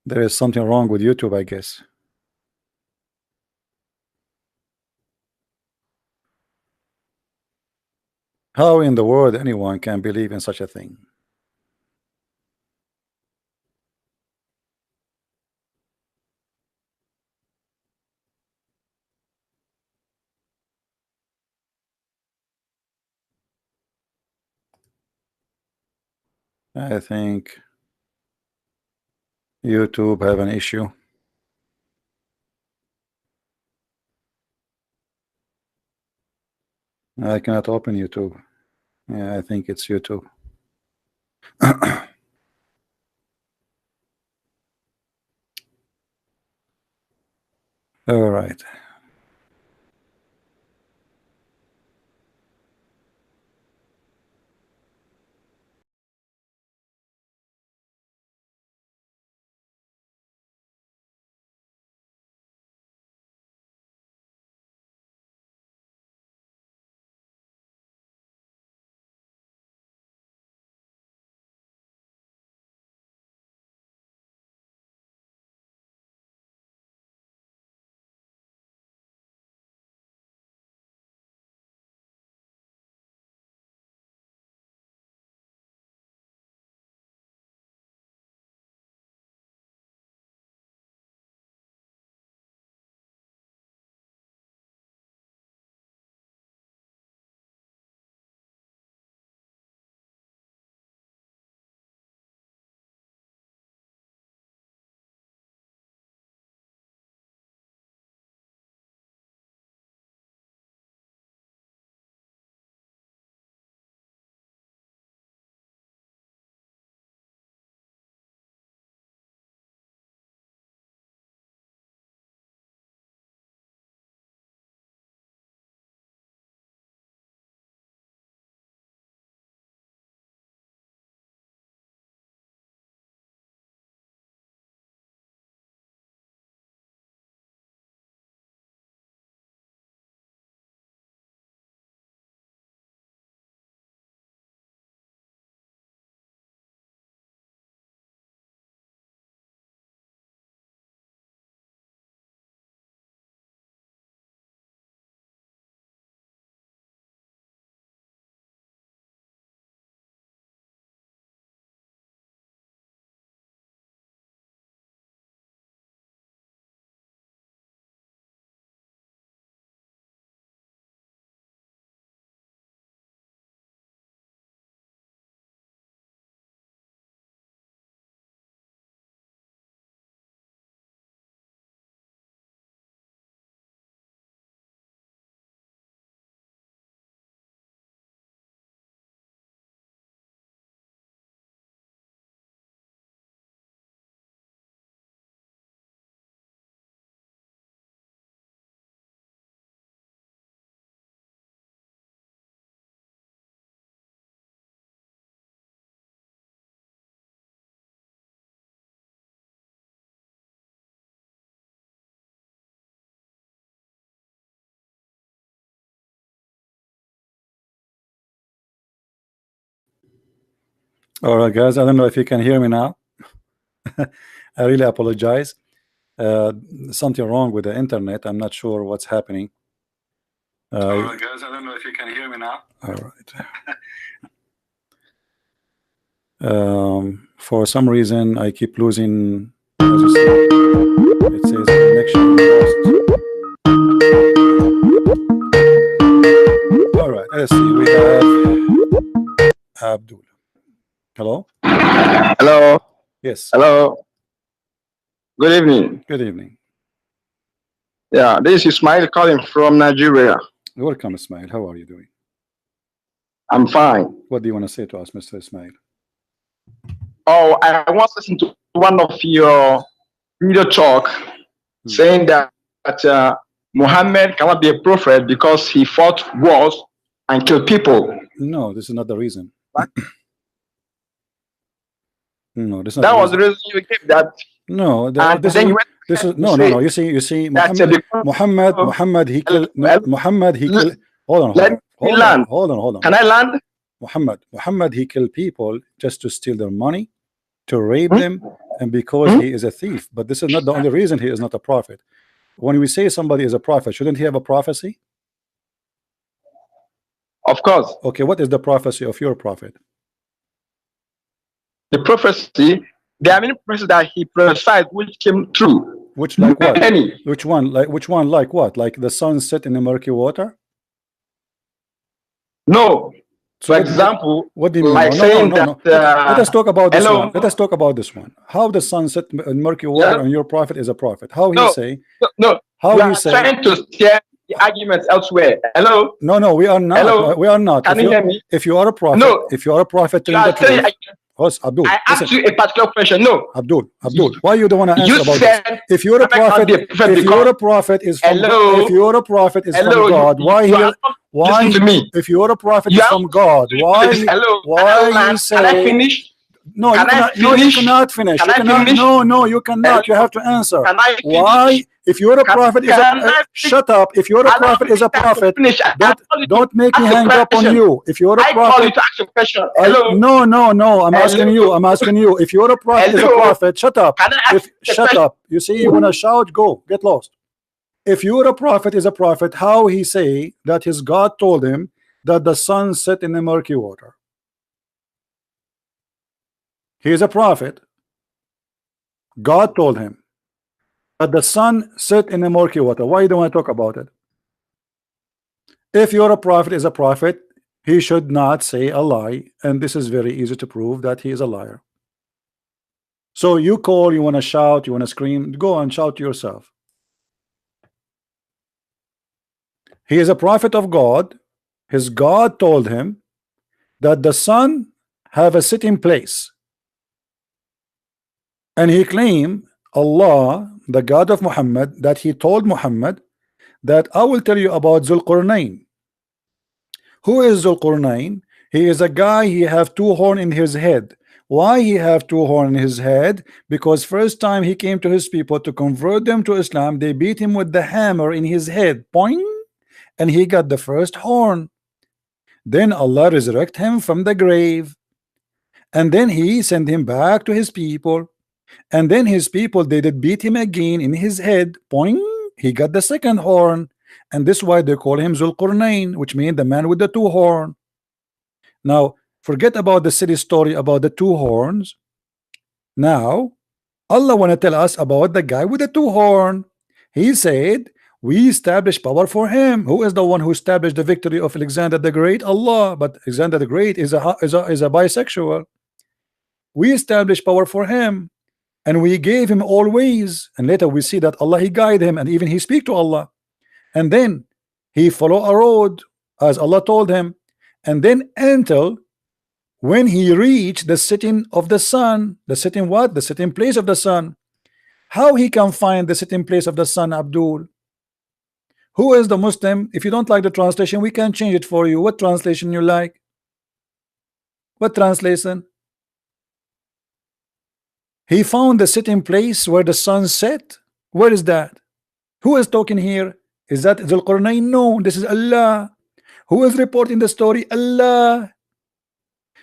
There is something wrong with YouTube, I guess. How in the world anyone can believe in such a thing? I think YouTube have an issue. I cannot open YouTube. Yeah, I think it's YouTube. All right. All right, guys. I don't know if you can hear me now. I really apologize. Something wrong with the internet. I'm not sure what's happening. All right, guys. I don't know if you can hear me now. All right. For some reason, I keep losing. As you see, it says connection lost. All right. Let's see. We have Abdul. Hello. Hello. Yes. Hello. Good evening. Good evening. Yeah, this is Ismail calling from Nigeria. Welcome, Ismail. How are you doing? I'm fine. What do you want to say to us, Mr. Ismail? Oh, I once listened to one of your video talk saying that Muhammad cannot be a prophet because he fought wars and killed people. No, this is not the reason. No, this is not that was the reason you gave that. No, this is no. You see, Muhammad, he killed. No, Muhammad, he killed. Hold on. Can I land? Muhammad, he killed people just to steal their money, to rape them, and because he is a thief. But this is not the only reason he is not a prophet. When we say somebody is a prophet, shouldn't he have a prophecy? Of course. Okay, what is the prophecy of your prophet? The prophecy, there are many prophecies that he prophesied which came true. Which like what? Many. Which one? Like what? Like the sun set in the murky water? No. For example, what do you mean? Like saying that, let us talk about this one. Let us talk about this one. How the sun set in murky water and your prophet is a prophet? How he say? No. How he say? Trying to share the arguments elsewhere. Hello. No, we are not. Hello? We are not. Can you hear me? If you are a prophet, if you are a prophet, telling the truth. Abdul, I asked you a particular question. No, Abdul, why you don't want to answer about this? If you're a prophet, if you're a prophet is from God, if you're a prophet is from God, why if you're a prophet is from God, why you say? Can I finish? No, you cannot finish. No, you cannot. You have to answer. Why? If you're a prophet is shut up. If you're a prophet is a prophet, don't make me hang up on you. If you're a prophet, no. I'm asking you. If you're a prophet is a prophet, shut up. Shut up. You see, you wanna shout, go get lost. If you're a prophet is a prophet, how he say that his God told him that the sun set in the murky water? He is a prophet. God told him that the sun set in the murky water. Why don't I talk about it? If you're a prophet is a prophet, he should not say a lie, and this is very easy to prove that he is a liar. So you call, you want to shout, you want to scream, go and shout yourself. He is a prophet of God. His God told him that the sun have a sitting place. And he claimed Allah, the God of Muhammad, that he told Muhammad that I will tell you about Zulqarnain. Who is Zulqarnain? He is a guy, he have two horns in his head. Why he have two horns in his head? Because first time he came to his people to convert them to Islam, they beat him with the hammer in his head. Poing! And he got the first horn. Then Allah resurrect him from the grave. And then he sent him back to his people. And then his people, they did beat him again in his head. Poing! He got the second horn. And this is why they call him Zulqarnain, which means the man with the two horns. Now, forget about the silly story about the two horns. Now, Allah want to tell us about the guy with the two horns. He said, we establish power for him. Who is the one who established the victory of Alexander the Great? Allah. But Alexander the Great is a bisexual. We established power for him. And we gave him all ways. And later we see that Allah, he guided him. And even he speak to Allah. And then he follow a road as Allah told him. And then until when he reached the sitting of the sun, the sitting what? The sitting place of the sun. How he can find the sitting place of the sun, Abdul? Who is the Muslim? If you don't like the translation, we can change it for you. What translation you like? What translation? He found the sitting place where the sun set. Where is that? Who is talking here? Is that Zulqarnain? No, this is Allah. Who is reporting the story? Allah.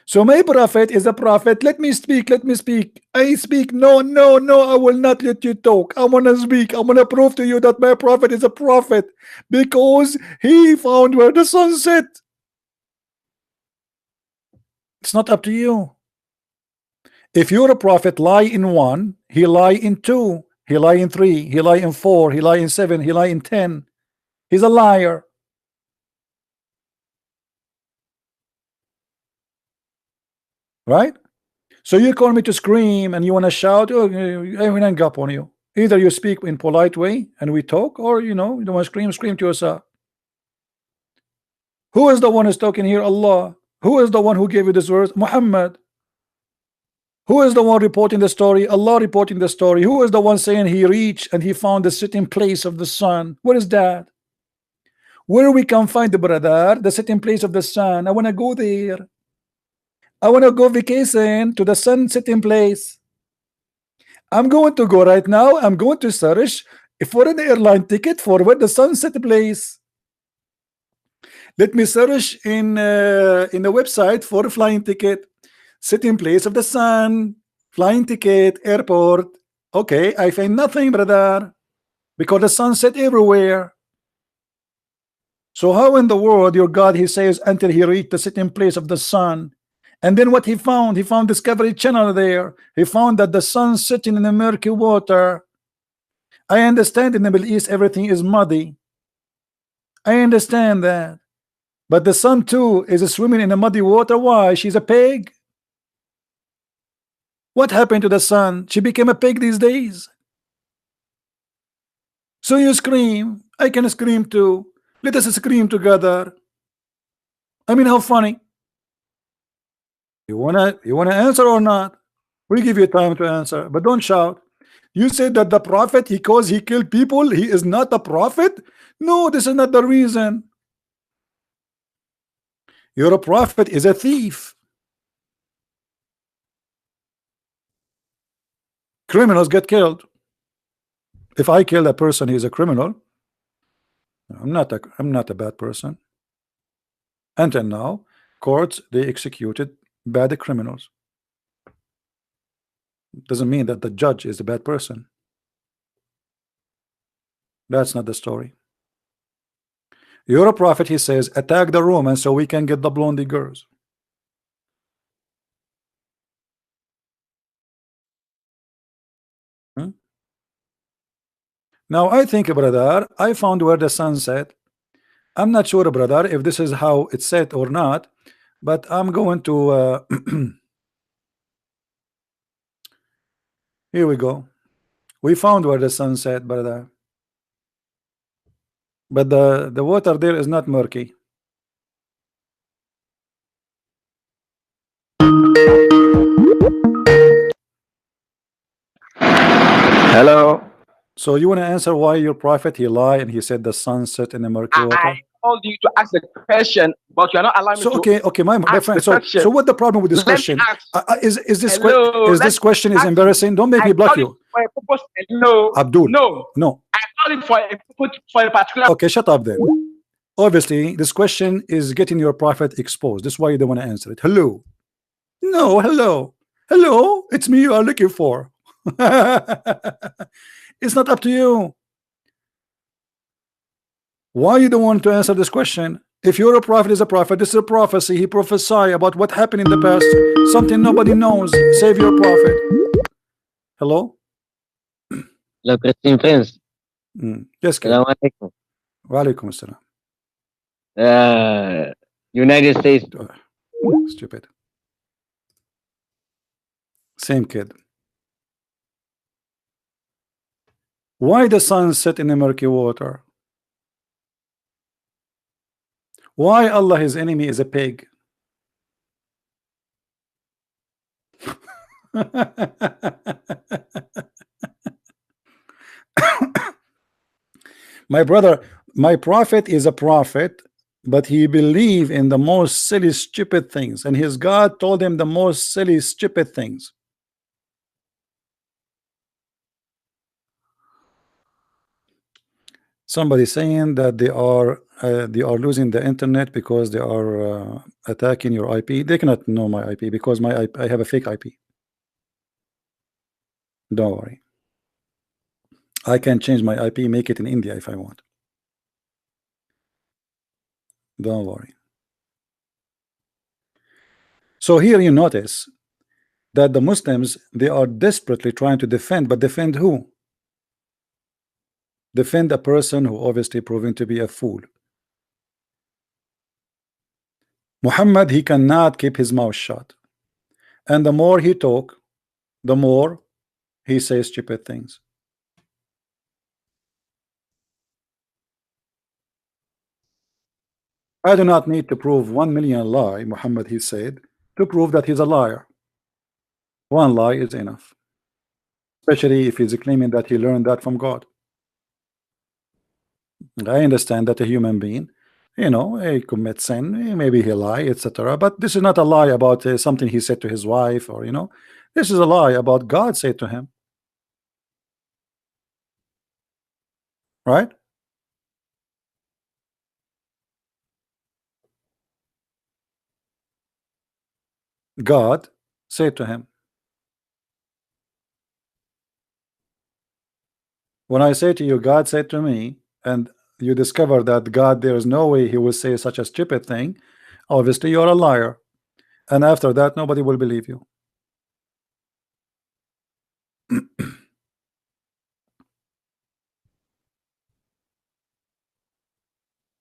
So my prophet is a prophet. Let me speak. Let me speak. I speak. No, no, no. I will not let you talk. I want to speak. I want to prove to you that my prophet is a prophet because he found where the sun set. It's not up to you. If you're a prophet, lie in 1, he lie in 2, he lie in 3, he lie in 4, he lie in 7, he lie in 10. He's a liar. Right? So you call me to scream and you want to shout, oh, I will hang up on you. Either you speak in polite way and we talk, or you don't want to scream, scream to yourself. Who is the one who's talking here? Allah. Who is the one who gave you this verse? Muhammad. Who is the one reporting the story? Allah reporting the story. Who is the one saying he reached and he found the sitting place of the sun? What is that? Where we can find the brother, the sitting place of the sun? I want to go there. I want to go vacation to the sun sitting place. I'm going to go right now. I'm going to search for an airline ticket for where the sun set place. Let me search in the website for a flying ticket. Sitting place of the sun, flying ticket, airport. Okay, I find nothing, brother, because the sun set everywhere. So how in the world your God, he says, until he reached the sitting place of the sun? And then what he found Discovery Channel there. He found that the sun sitting in the murky water. I understand in the Middle East everything is muddy. I understand that. But the sun too is swimming in the muddy water. Why? She's a pig. What happened to the sun? She became a pig these days. So you scream. I can scream too. Let us scream together. I mean, how funny. You wanna answer or not? We give you time to answer, but don't shout. You said that the prophet, because he killed people, he is not a prophet? No, this is not the reason. Your prophet is a thief. Criminals get killed. If I kill a person, he's a criminal. I'm not a bad person. Until now, courts, they executed bad criminals. Doesn't mean that the judge is a bad person. That's not the story. You're a prophet, he says, attack the Romans so we can get the blondie girls. Now I think, brother, I found where the sun set. I'm not sure, brother, if this is how it's set or not, but I'm going to here we go. We found where the sun set, brother. But the water there is not murky. Hello. So you want to answer why your prophet, he lied and he said the sun set in the murky water? I told you to ask the question, but you are not allowing me to. Okay, my friend. So what the problem with this question? Is this question is embarrassing? Don't make me block you. No, Abdul. No. I told you for a particular. Okay, shut up then. Obviously, this question is getting your prophet exposed. That's why you don't want to answer it. Hello. No, hello. Hello. It's me you are looking for. It's not up to you. Why you don't want to answer this question? If you're a prophet, is a prophet. This is a prophecy. He prophesied about what happened in the past. Something nobody knows. Save your prophet. Hello? Hello, Christian friends. Yes, Assalamu alaikum. Wa alaikum assalam. United States. Stupid. Same kid. Why the sun set in the murky water? Why Allah, his enemy, is a pig? My brother, my prophet is a prophet, but he believed in the most silly, stupid things, and his God told him the most silly, stupid things. Somebody saying that they are they are losing the internet because they are attacking your IP. They cannot know my IP because my IP, I have a fake IP. Don't worry. I can change my IP, make it in India if I want. Don't worry. So here you notice that the Muslims, they are desperately trying to defend, but defend who? Defend a person who obviously proven to be a fool. Muhammad, he cannot keep his mouth shut, and the more he talk, the more he says stupid things. I do not need to prove 1 million lie, Muhammad he said, to prove that he's a liar. One lie is enough, especially if he's claiming that he learned that from God. I understand that a human being, you know, he commits sin, maybe he lie, etc. But this is not a lie about something he said to his wife, or, you know, this is a lie about God said to him. Right? God said to him. When I say to you, God said to me, and you discover that God, there is no way he will say such a stupid thing, obviously you're a liar. And after that, nobody will believe you.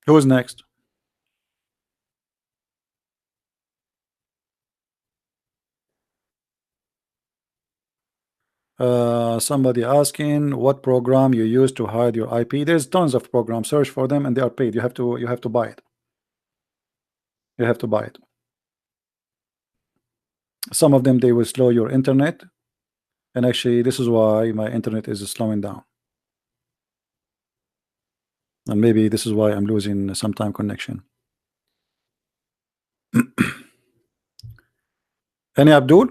Who's next? Somebody asking what program you use to hide your IP. There's tons of programs. Search for them and they are paid. You have to buy it. You have to buy it. Some of them, they will slow your internet, and actually this is why my internet is slowing down, and maybe this is why I'm losing sometime connection. Any Abdul?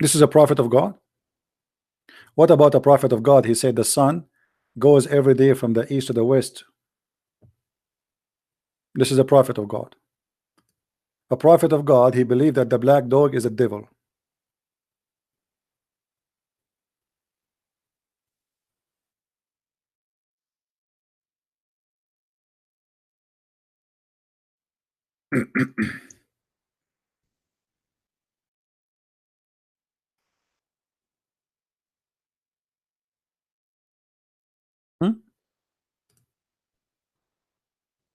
This is a prophet of God. What about a prophet of God? He said the sun goes every day from the east to the west. This is a prophet of God. A prophet of God, he believed that the black dog is a devil.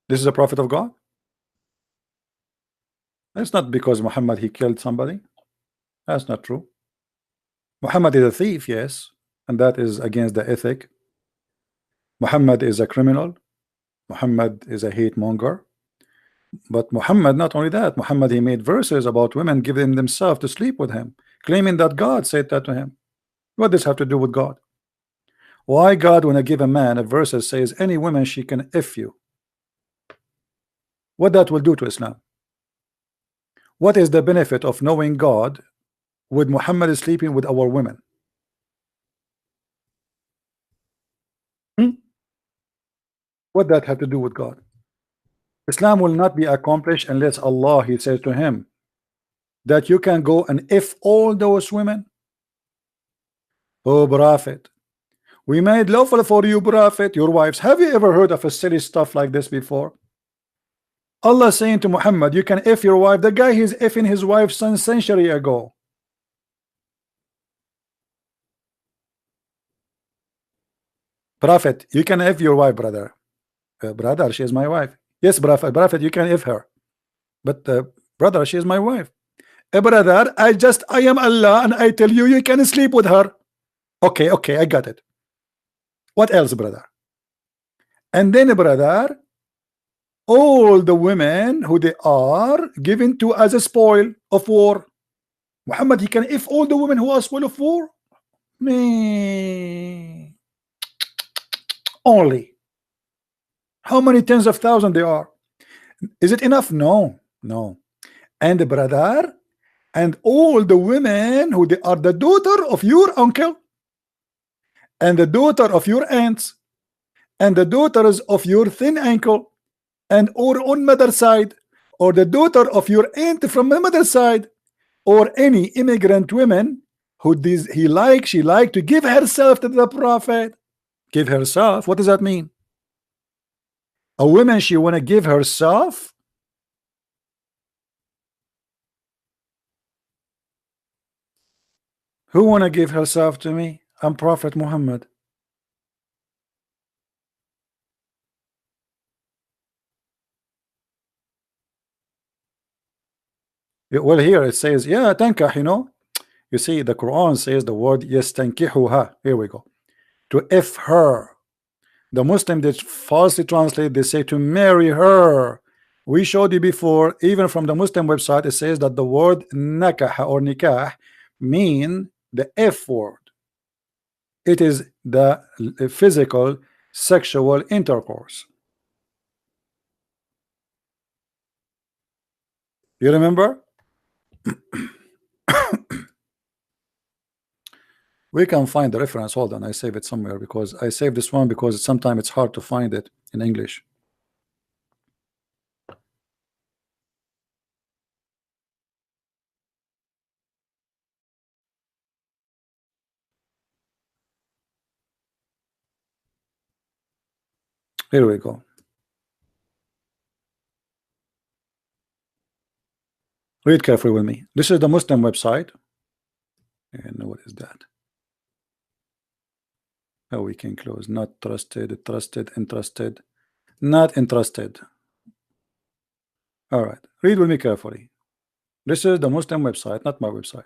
This is a prophet of God. It's not because Muhammad he killed somebody. That's not true. Muhammad is a thief, yes, and that is against the ethic. Muhammad is a criminal. Muhammad is a hate monger. But Muhammad, not only that, Muhammad he made verses about women giving themselves to sleep with him, claiming that God said that to him. What does this have to do with God? Why God, when I give a man a verse that says any woman she can F you? What that will do to Islam? What is the benefit of knowing God with Muhammad is sleeping with our women? What that have to do with God? Islam will not be accomplished unless Allah he says to him that you can go and F all those women. Oh prophet, we made lawful for you, prophet, your wives. Have you ever heard of a silly stuff like this before? Allah saying to Muhammad, you can F your wife. The guy he's Fing his wife some century ago. Prophet, you can F your wife, brother. Brother, she is my wife. Yes, prophet, you can F her. But brother, she is my wife. Brother, I am Allah and I tell you, you can sleep with her. Okay, I got it. What else, brother? And then, brother, all the women who they are given to as a spoil of war. Muhammad, he can F all the women who are spoil of war. Me. Only. How many tens of thousands they are? Is it enough? No. And brother, and all the women who they are the daughter of your uncle, and the daughter of your aunts, and the daughters of your thin uncle, and or on mother's side, or the daughter of your aunt from the mother's side, or any immigrant women who she like to give herself to the prophet. Give herself, what does that mean? A woman, she want to give herself? Who want to give herself to me? I'm Prophet Muhammad. Well, here it says, yeah, tankah, you know. You see, the Quran says the word yastankihuha. Here we go. To if her. The Muslim, they falsely translate, they say to marry her. We showed you before, even from the Muslim website, it says that the word nakah or nikah mean the F word. It is the physical sexual intercourse. You remember? We can find the reference. Hold on, I save it somewhere, because I saved this one because sometimes it's hard to find it in English. Here we go. Read carefully with me. This is the Muslim website. And what is that? Oh, we can close. Not trusted, trusted, entrusted, not entrusted. All right. Read with me carefully. This is the Muslim website, not my website.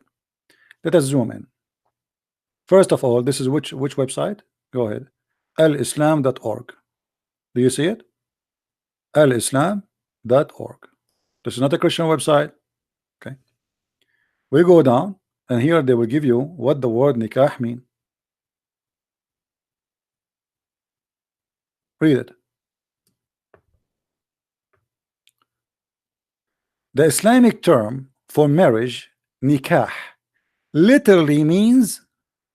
Let us zoom in. First of all, this is which website? Go ahead. alislam.org. Do you see it? alislam.org. This is not a Christian website. Okay. We go down, and here they will give you what the word nikah mean. Read it. The Islamic term for marriage, nikah, literally means,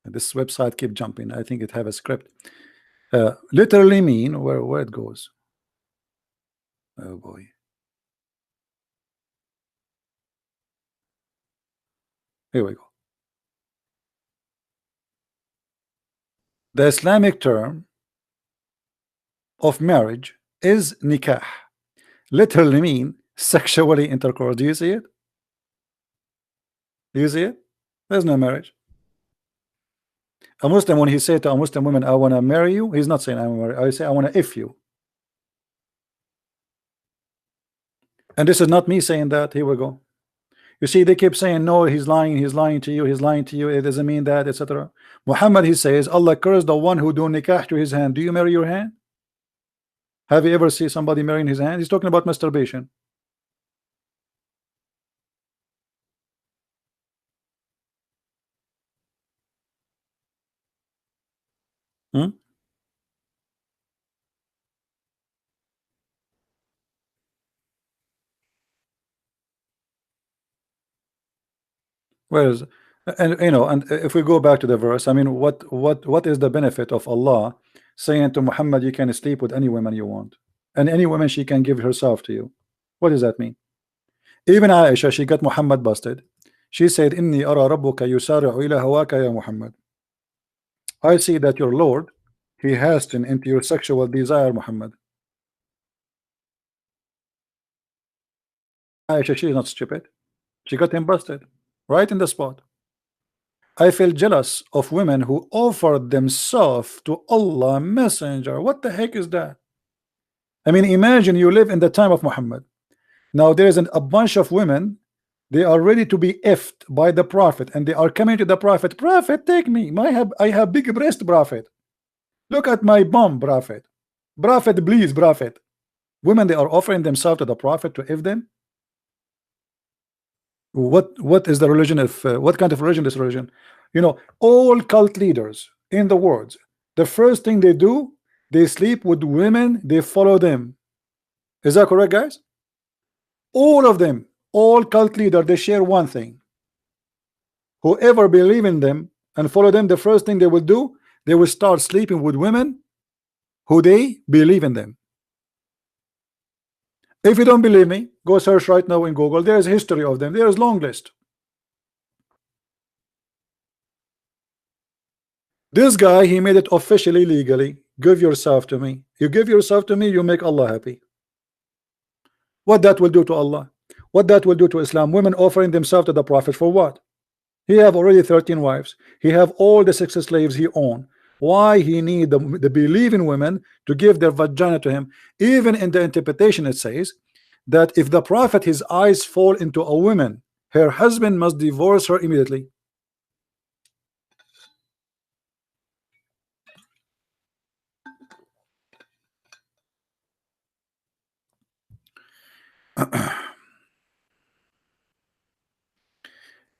this website keep jumping, I think it have a script, literally mean, where it goes, oh boy, here we go. The Islamic term of marriage is nikah, literally mean sexually intercourse. Do you see it? Do you see it? There's no marriage. A Muslim, when he say to a Muslim woman, I want to marry you, he's not saying I want to marry. I say I want to if you. And this is not me saying that. Here we go. You see, they keep saying no, he's lying to you, he's lying to you, it doesn't mean that, etc. Muhammad, he says, Allah curse the one who do nikah to his hand. Do you marry your hand? Have you ever seen somebody marrying his hand? He's talking about masturbation. Whereas, and you know, and if we go back to the verse, I mean, what is the benefit of Allah saying to Muhammad, you can sleep with any woman you want, and any woman she can give herself to you? What does that mean? Even Aisha, she got Muhammad busted. She said, Inni ara rabbuka yusari'u ila hawaka ya Muhammad. I see that your Lord, he hastened into your sexual desire, Muhammad. Aisha, she is not stupid. She got him busted right in the spot. I feel jealous of women who offered themselves to Allah Messenger. What the heck is that? I mean, imagine you live in the time of Muhammad. Now there is a bunch of women, they are ready to be effed by the Prophet, and they are coming to the Prophet. Prophet, take me. I have big breast, Prophet. Look at my bum, Prophet. Prophet, please, Prophet. Women, they are offering themselves to the Prophet to if them. What is the religion of what kind of religion is religion? You know, all cult leaders in the world, the first thing they do, they sleep with women, they follow them. Is that correct, guys? All of them, all cult leaders, they share one thing. whoever believe in them and follow them, the first thing they will do, they will start sleeping with women who they believe in them. If you don't believe me, go search right now in Google. There is a history of them. There is long list. This guy, he made it officially legally. Give yourself to me. You give yourself to me, you make Allah happy. What that will do to Allah? What that will do to Islam? Women offering themselves to the Prophet for what? He have already 13 wives. He have all the 6 slaves he own. Why he need the believing women to give their vagina to him? Even in the interpretation it says that if the Prophet, his eyes fall into a woman, her husband must divorce her immediately.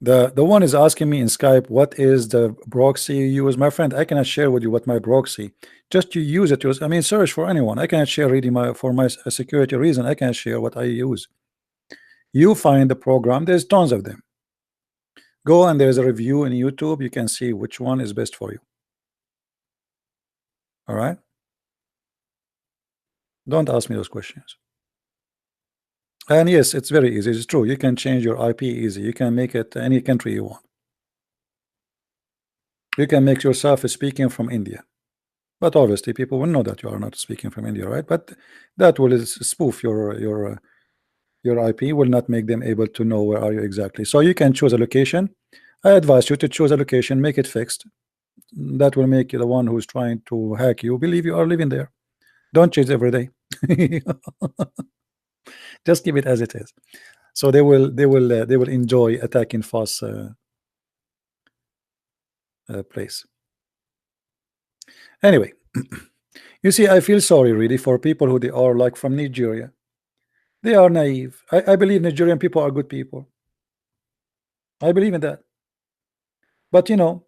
The one is asking me in Skype, what is the proxy you use? My friend, I cannot share with you what my proxy. Just you use it. I mean, search for anyone. I cannot share really for my security reason. I cannot share what I use. You find the program. There's tons of them. Go and there's a review in YouTube. You can see which one is best for you. All right. Don't ask me those questions. And yes, it's very easy. It's true. You can change your IP easy. You can make it any country you want. You can make yourself speaking from India. But obviously people will know that you are not speaking from India, right? But that will spoof your IP, will not make them able to know where are you exactly. So you can choose a location. I advise you to choose a location, make it fixed. That will make you the one who's trying to hack you believe you are living there. Don't change every day. Just keep it as it is. So they will enjoy attacking false place. Anyway, you see, I feel sorry really for people who they are like from Nigeria. They are naive. I believe Nigerian people are good people. I believe in that. But you know,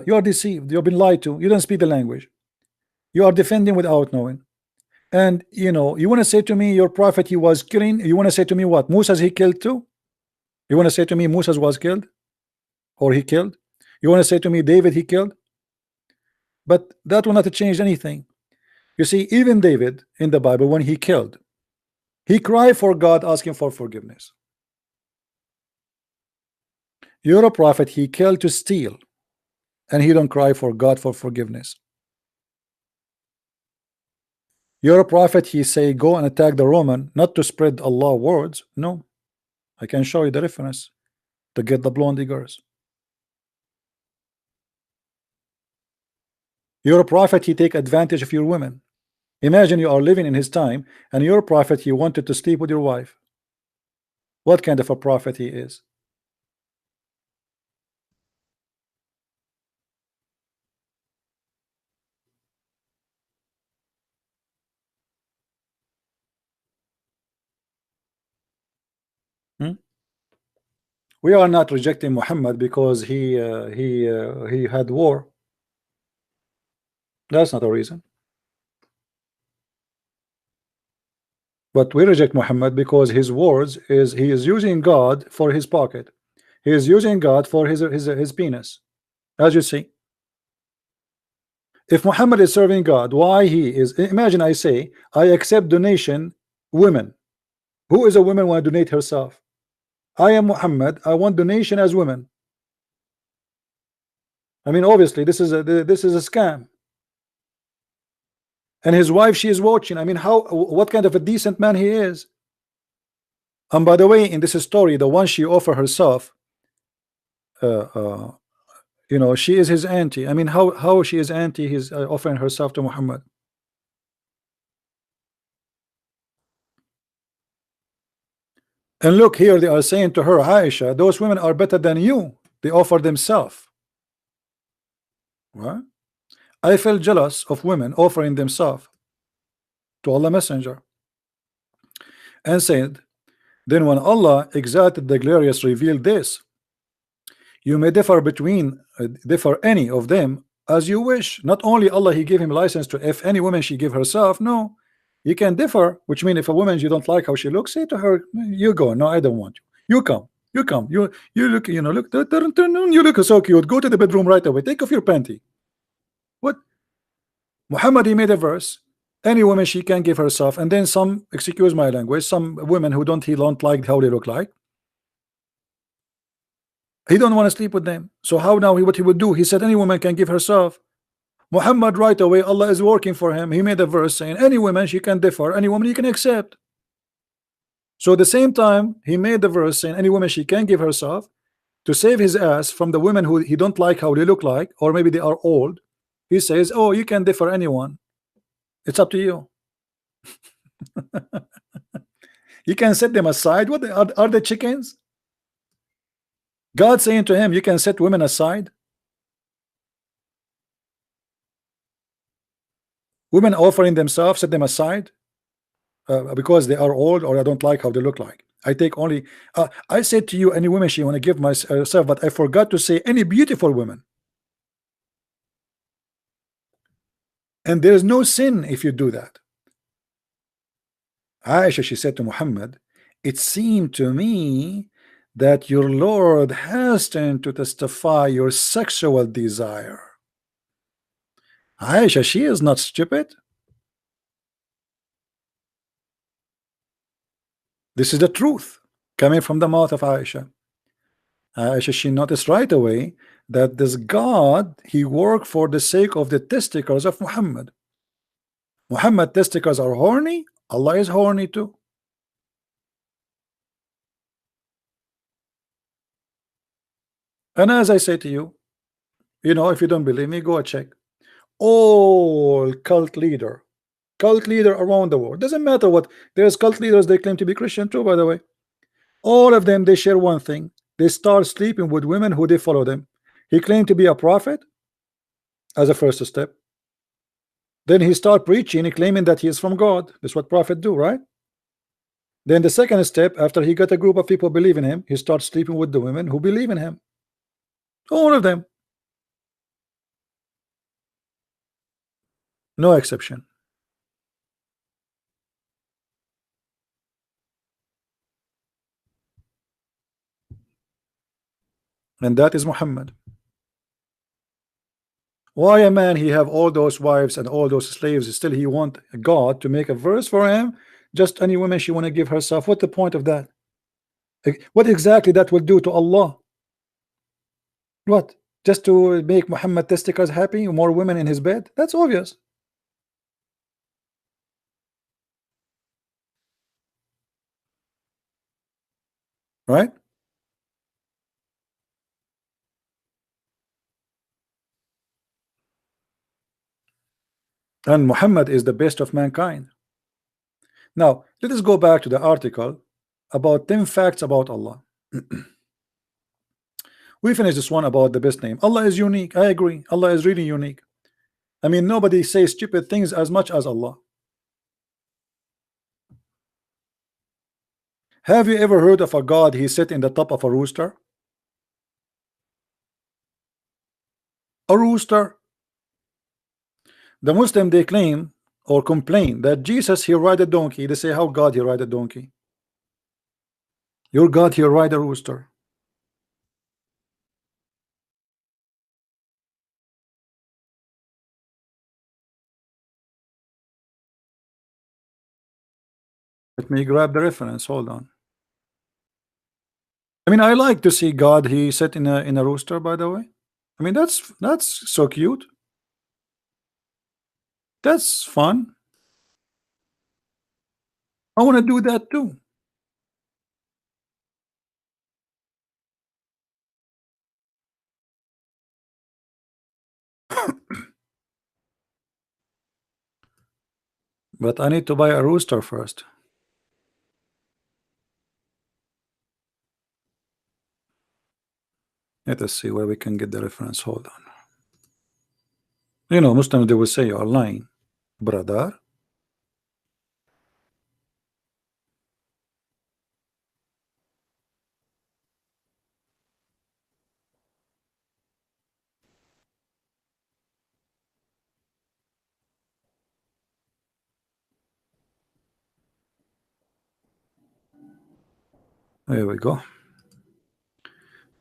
you are deceived. You've been lied to. You don't speak the language. You are defending without knowing. And you know, you want to say to me your prophet he was killing. You want to say to me what? Musa's he killed too? You want to say to me Musa's was killed? Or he killed? You want to say to me David he killed? But that will not change anything. You see, even David in the Bible, when he killed, he cried for God asking for forgiveness. You're a prophet, he killed to steal, and he don't cry for God for forgiveness. You're a prophet, he say go and attack the Roman, not to spread Allah words. No, I can show you the reference to get the blonde girls. You're a prophet, he take advantage of your women. Imagine you are living in his time and you're a prophet, he wanted to sleep with your wife. What kind of a prophet he is? We are not rejecting Muhammad because he had war. That's not a reason. But we reject Muhammad because his words is he is using God for his pocket. He is using God for his penis. As you see, if Muhammad is serving God, why he is? Imagine I say I accept donation women. Who is a woman want to donate herself? I am Muhammad. I want donation as women. I mean, obviously, this is a scam. And his wife, she is watching. I mean, what kind of a decent man he is. And by the way, in this story, the one she offered herself, you know, she is his auntie. I mean, how she is auntie? He's offering herself to Muhammad. And look here, they are saying to her, Aisha, those women are better than you. They offer themselves. What? I felt jealous of women offering themselves to Allah Messenger. And said, then when Allah exalted the glorious revealed this, you may differ any of them as you wish. Not only Allah, he gave him license to if any woman she give herself. No. You can differ, which means if a woman you don't like how she looks, say to her, you go. No, I don't want you. You come. You come. You look. You know. Look. You look so cute. Go to the bedroom right away. Take off your panty. What? Muhammad, he made a verse. Any woman she can give herself, and then some. Excuse my language. Some women who he don't like how they look like. He don't want to sleep with them. So how now? What he would do? He said any woman can give herself. Muhammad right away. Allah is working for him. He made a verse saying any woman she can differ. Any woman he can accept. So at the same time, he made the verse saying any woman she can give herself to save his ass from the women who he don't like how they look like, or maybe they are old. He says, oh, you can differ anyone. It's up to you. You can set them aside. What are they chickens? God saying to him, you can set women aside. Women offering themselves, set them aside. Because they are old or I don't like how they look like. I take only I said to you any women she want to give myself, but I forgot to say any beautiful women. And there is no sin if you do that. Aisha, she said to Muhammad, it seemed to me that your Lord hastened to testify your sexual desire. Aisha, she is not stupid. This is the truth coming from the mouth of Aisha. Aisha, she noticed right away that this God, he worked for the sake of the testicles of Muhammad. Muhammad testicles are horny, Allah is horny too. And as I say to you, you know, if you don't believe me, go and check. All cult leader around the world, doesn't matter what, there's cult leaders, they claim to be Christian too, by the way. All of them, they share one thing. They start sleeping with women who they follow them. He claimed to be a prophet as a first step. Then he start preaching and claiming that he is from God. That's what prophets do, right? Then the second step, after he got a group of people believe in him, he starts sleeping with the women who believe in him. All of them. No exception. And that is Muhammad. Why a man he have all those wives and all those slaves, still he want God to make a verse for him? Just any woman she want to give herself. What the point of that? What exactly that will do to Allah? What? Just to make Muhammad testicles happy, more women in his bed? That's obvious. Right? And Muhammad is the best of mankind. Now, let us go back to the article about 10 facts about Allah. We finished this one about the best name. Allah is unique. I agree. Allah is really unique. I mean, nobody says stupid things as much as Allah. Have you ever heard of a God he sit in the top of a rooster? A rooster. The Muslim, they claim or complain that Jesus he ride a donkey. They say how God he ride a donkey. Your God he ride a rooster. Let me grab the reference. Hold on. I mean, I like to see God he sit in a rooster, by the way. I mean, that's so cute. That's fun. I want to do that too. But I need to buy a rooster first. Let us see where we can get the reference. Hold on. You know, Muslims, they will say you are lying, brother. There we go.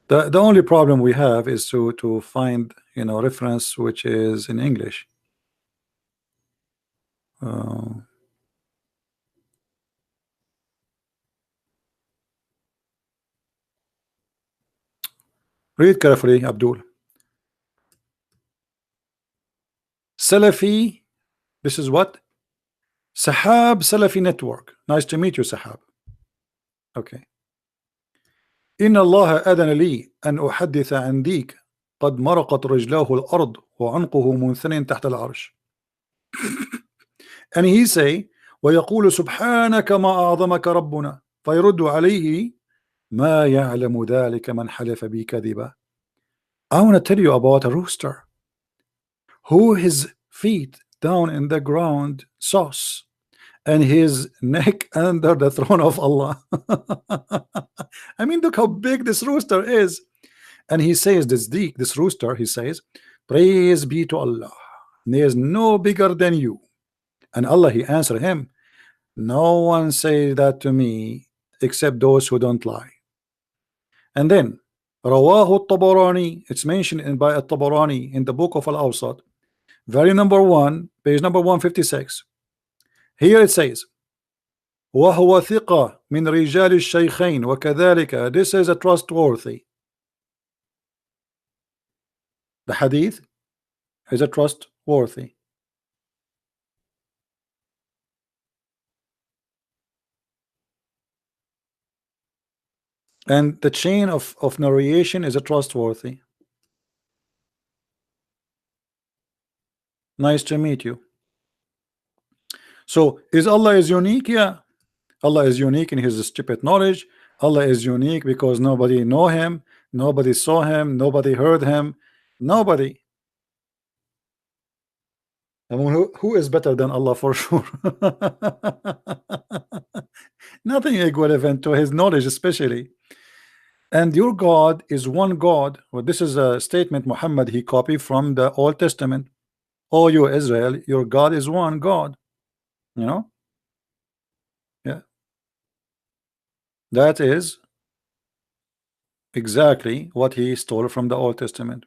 The only problem we have is to find, you know, reference which is in English. Read carefully, Abdul. Salafi, this is what? Sahab Salafi Network. Nice to meet you, Sahab. Okay. إن الله أذن لي أن أحدث عن ديك قد مرقت رجلاه الأرض وعنقه منثنٍ تحت العرش. And he say ويقول سبحانك ما أعظمك ربنا فيرد عليه ما يعلم ذلك من حلف بي كذبا. I want to tell you about a rooster who his feet down in the ground sauce and his neck under the throne of Allah. I mean, look how big this rooster is. And he says, this rooster, he says, praise be to Allah. There is no bigger than you. And Allah, he answered him, no one say that to me except those who don't lie. And then, Rawahu Tabarani, it's mentioned by Tabarani in the book of Al-Awsat, very number 1, page number 156. Here it says, وهو ثقة من رجال الشيخين وكذلك, this is a trustworthy. The hadith is a trustworthy. And the chain of narration is a trustworthy. Nice to meet you. So is Allah is unique? Yeah, Allah is unique in his stupid knowledge. Allah is unique because nobody know him, nobody saw him, nobody heard him, nobody. I mean, who is better than Allah for sure? Nothing equivalent to his knowledge, especially. And your God is one God. Well, this is a statement Muhammad he copied from the Old Testament. Oh, you Israel, your God is one God. You know? Yeah. That is exactly what he stole from the Old Testament.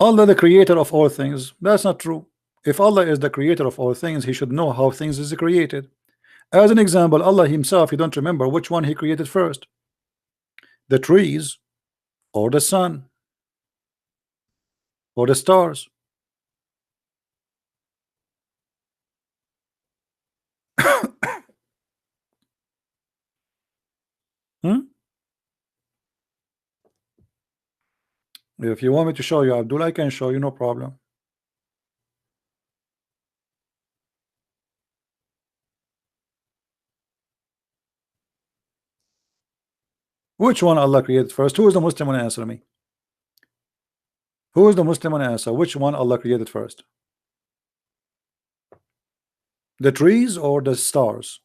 Allah the creator of all things. That's not true. If Allah is the creator of all things, he should know how things is created. As an example, Allah himself, you don't remember which one he created first, the trees or the sun or the stars. If you want me to show you, Abdul, I can show you, no problem. Which one Allah created first? Who is the Muslim one? Answer me. Who is the Muslim one? Answer. Which one Allah created first? The trees or the stars?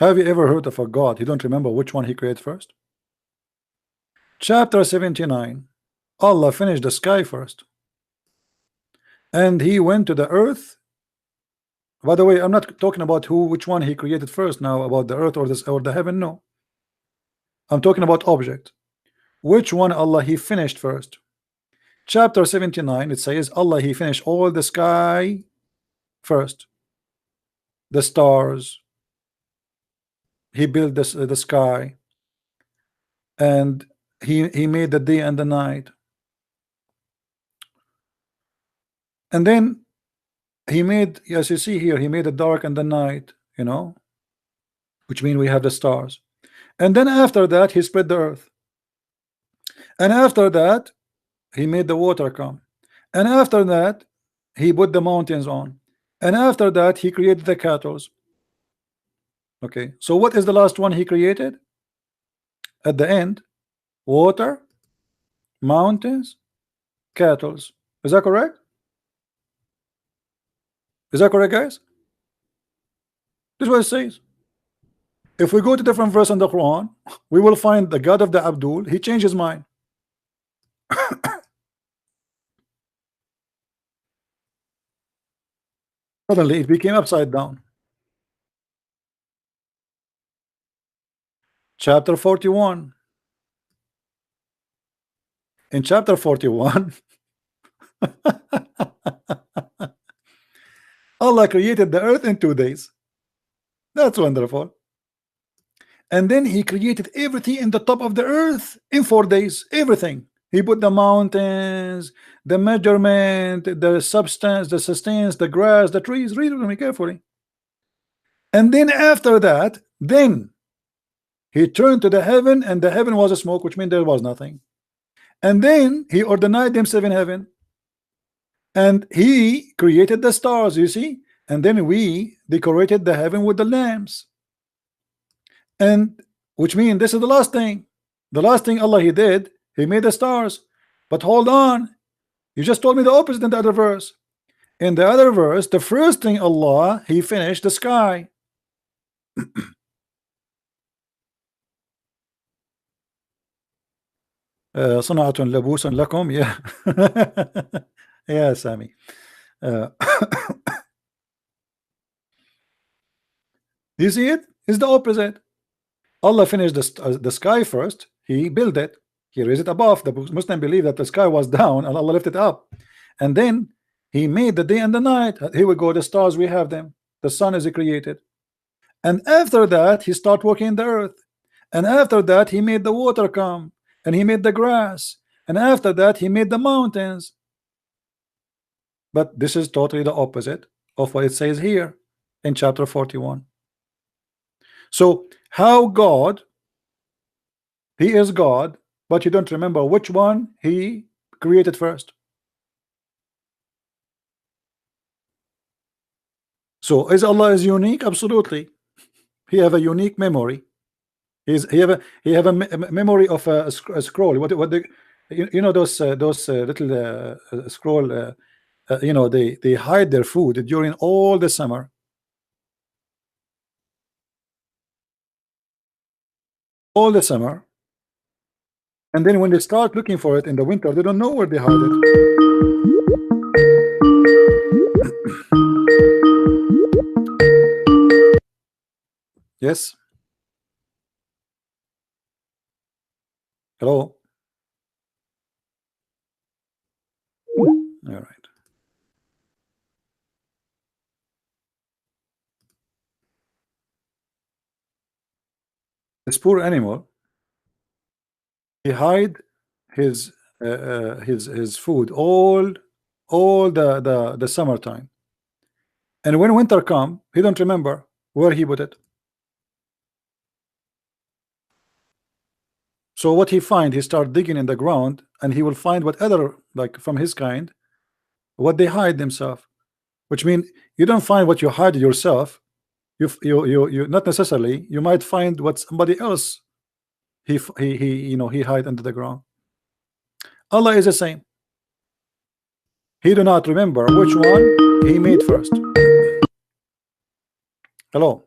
Have you ever heard of a God? You don't remember which one he created first? Chapter 79. Allah finished the sky first. And he went to the earth. By the way, I'm not talking about which one he created first now, about the earth or the heaven. No. I'm talking about object. Which one Allah he finished first? Chapter 79, it says Allah he finished all the sky first. The stars. He built the sky. And he made the day and the night. And then he made, as you see here, he made the dark and the night, you know, which means we have the stars. And then after that he spread the earth. And after that he made the water come. And after that he put the mountains on. And after that he created the cattle. Okay, so what is the last one he created? At the end, water, mountains, cattle. Is that correct? Is that correct, guys? This is what it says. If we go to different verse in the Quran, we will find the God of the Abdul, he changed his mind. Suddenly it became upside down. Chapter 41. In chapter 41, Allah created the earth in 2 days. That's wonderful. And then he created everything in the top of the earth in 4 days. Everything. He put the mountains, the measurement, the substance, the sustenance, the grass, the trees. Read it carefully. And then after that, then he turned to the heaven, and the heaven was a smoke, which means there was nothing. And then he ordained himself in heaven, and he created the stars, you see. And then we decorated the heaven with the lamps, and which means this is the last thing. The last thing Allah he did, he made the stars. But hold on, you just told me the opposite in the other verse. In the other verse, the first thing Allah, he finished the sky. صنعة لبوس لكم. Yeah. Yeah, Sammy. You see it? It's the opposite. Allah finished the sky first. He built it. He raised it above. The Muslim believe that the sky was down and Allah lifted it up. And then he made the day and the night. Here we go. The stars, we have them. The sun is created. And after that, he started working the earth. And after that, he made the water come. And he made the grass. And after that, he made the mountains. But this is totally the opposite of what it says here in chapter 41. So how God, he is God, but you don't remember which one he created first. So is Allah is unique? Absolutely. He have a unique memory. He have a memory of a scroll. What the, you know, those little scroll, you know, they hide their food during all the summer. All the summer, and then when they start looking for it in the winter, they don't know where they hide it. Yes. Hello. All right. This poor animal, he hide his food all the summertime, and when winter come, he don't remember where he put it. So what he find, he start digging in the ground, and he will find what other, like from his kind, what they hide themselves. Which means you don't find what you hide yourself. You not necessarily. You might find what somebody else he you know, he hide under the ground. Allah is the same. He do not remember which one he made first. Hello.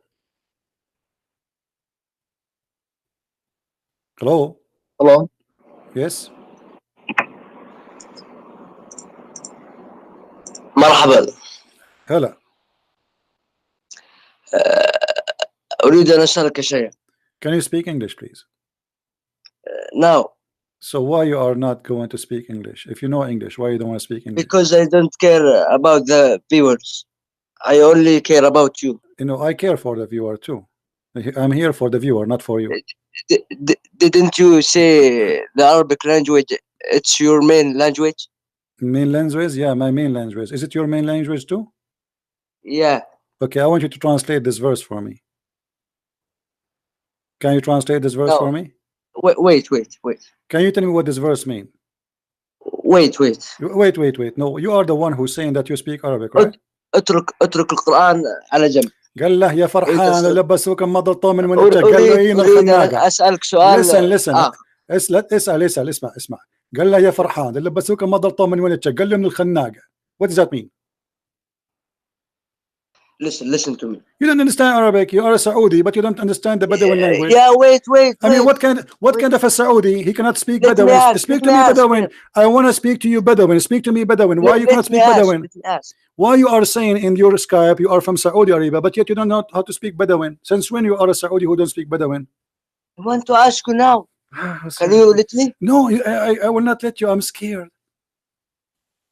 Hello. Hello. Yes. مرحبا. هلا. أريد أن أسألك شيء. Can you speak English, please? No. So why you are not going to speak English? If you know English, why you don't want to speak English? Because I don't care about the viewers. I only care about you. You know, I care for the viewer too. I'm here for the viewer, not for you. Didn't you say the Arabic language, it's your main language? Main language? Yeah, my main language. Is it your main language too? Yeah. Okay, I want you to translate this verse for me. Can you translate this verse for me? Wait. Can you tell me what this verse means? Wait. No, you are the one who's saying that you speak Arabic, right? اترك القرآن على جنب. قال له يا فرحان لبسوك مضى من وين أريد أسألك سؤال. Listen. اسمع. قال له يا فرحان لبسوك مضى من وين قال له من الخناقة. What does that mean? Listen to me. You don't understand Arabic. You are a Saudi, but you don't understand the Bedouin language. Yeah, wait. I mean, what kind of a Saudi? He cannot speak Let me Bedouin. ask, Speak let to me me ask, Bedouin. let- I want to speak to you Bedouin. Speak to me Bedouin. Why you cannot speak Bedouin? Let me ask. Why you are saying in your Skype you are from Saudi Arabia, but yet you don't know how to speak Bedouin? Since when you are a Saudi who don't speak Bedouin? I want to ask you now. Can you let me? No, I will not let you. I'm scared.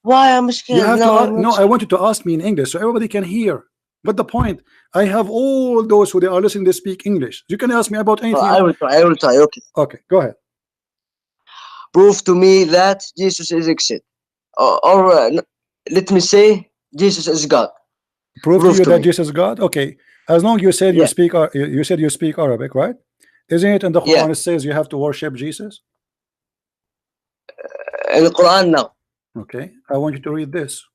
Why I'm scared? You have No, to. I'm not No, I want you to ask me in English so everybody can hear. But the point, I have all those who they are listening. They speak English. You can ask me about anything. I will try. Okay. Okay, go ahead. Prove to me that Jesus is existed, or let me say Jesus is God. Prove to you to that me. Jesus is God. Okay, as long you said Yeah. you said you speak Arabic, right? Isn't it in the Quran Yeah. it says you have to worship Jesus? In the Quran now. Okay, I want you to read this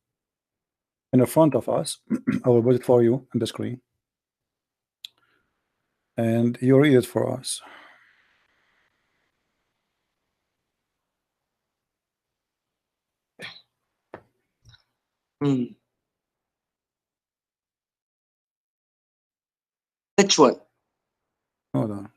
in the front of us. I will put it for you on the screen, and you read it for us. Which one? Hold on.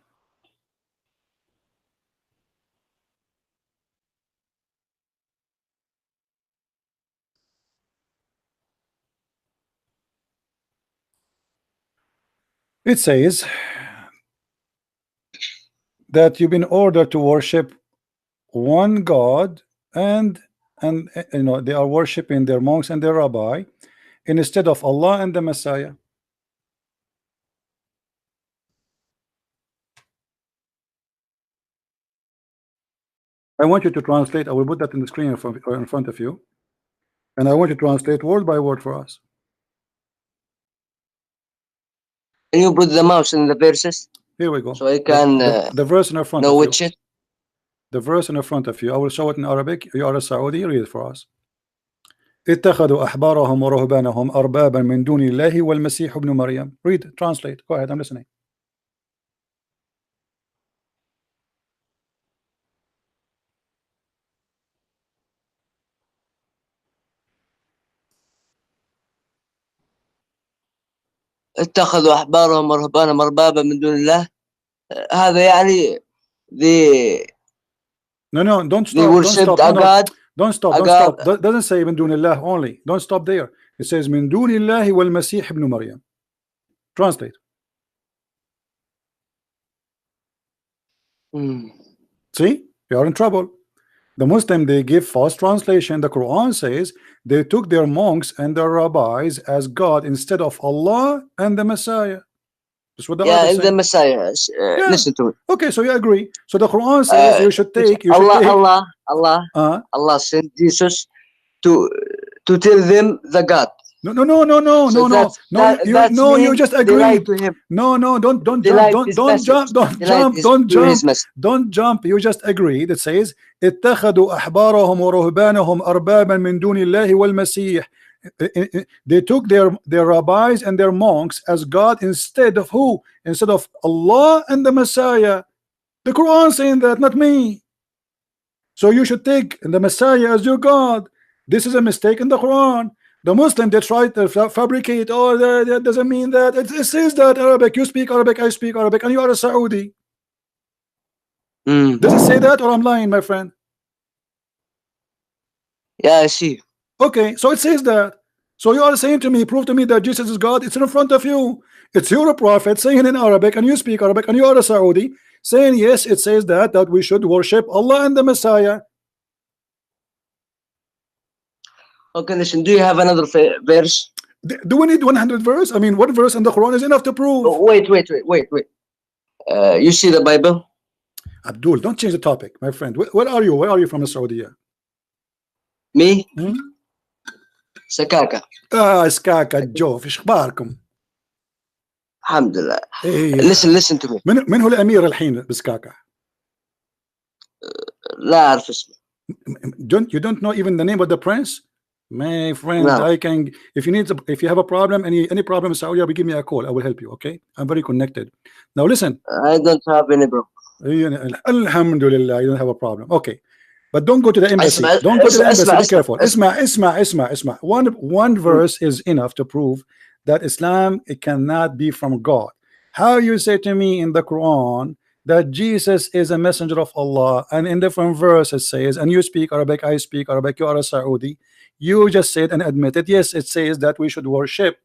It says that you've been ordered to worship one God, and you know they are worshiping their monks and their rabbi instead of Allah and the Messiah. I want you to translate. I will put that in the screen in front of you, and I want you to translate word by word for us. Can you put the mouse in the verses Here we go. so I can the verse in front know of which you. it? The verse in front of you. I will show it in Arabic. You are a Saudi. Read it for us. اتخذوا أحبارهم ورهبانهم أربابا من دون الله والمسيح ابن مريم. Read, translate. Go ahead, I'm listening. اتخذوا أحبارهم ورهبانهم أربابا من دون الله. هذا يعني No, don't they stop. worshipped a No, God. don't stop. A Don't God. stop. Doesn't say من دون الله only. Don't stop there. It says من دون الله والمسيح ابن مريم. Translate. See, you are in trouble. The Muslim, they give false translation. The Quran says they took their monks and their rabbis as God instead of Allah and the Messiah. That's what the Yeah, Arabic in the Messiah. Yeah. Listen to me. Okay, so you agree. So the Quran says you should take. Allah sent Jesus to tell them the God. No. You just agreed. No, don't jump. You just agreed. It says اتخذوا أحبارهم ورهبانهم أربابا من دون الله والمسيح. They took their rabbis and their monks as God instead of who? Instead of Allah and the Messiah. The Quran saying that, not me. So you should take the Messiah as your God. This is a mistake in the Quran. The Muslim, they try to fabricate. Oh, that doesn't mean that. It says that Arabic. You speak Arabic, I speak Arabic, and you are a Saudi. Does it say that, or I'm lying, my friend? Yeah, I see. Okay, so it says that. So you are saying to me, prove to me that Jesus is God. It's in front of you. It's your prophet saying in Arabic, and you speak Arabic, and you are a Saudi, saying yes, it says that we should worship Allah and the Messiah. Okay, listen. Do you have another verse? Do we need 100 verse? I mean, what verse in the Quran is enough to prove? Oh, wait. You see the Bible? Abdul, don't change the topic, my friend. Where are you? Where are you from, Saudi? Me? سكاكا. سكاكا جو. في اخباركم؟ الحمد لله. Listen to me. من هو الامير الحين بسكاكا؟ لا أعرف اسمه. You don't know even the name of the prince? My friend, no. I can. If you have a problem, any problem in Saudi Arabia, give me a call. I will help you. Okay, I'm very connected. Now listen. I don't have any problem. Alhamdulillah, you don't have a problem. Okay, but don't go to the embassy. Don't go to the embassy. Be careful. Isma. One verse is enough to prove that Islam, it cannot be from God. How you say to me in the Quran that Jesus is a messenger of Allah, and in different verses says, and you speak Arabic, I speak Arabic, you are a Saudi, you just said and admitted, yes, it says that we should worship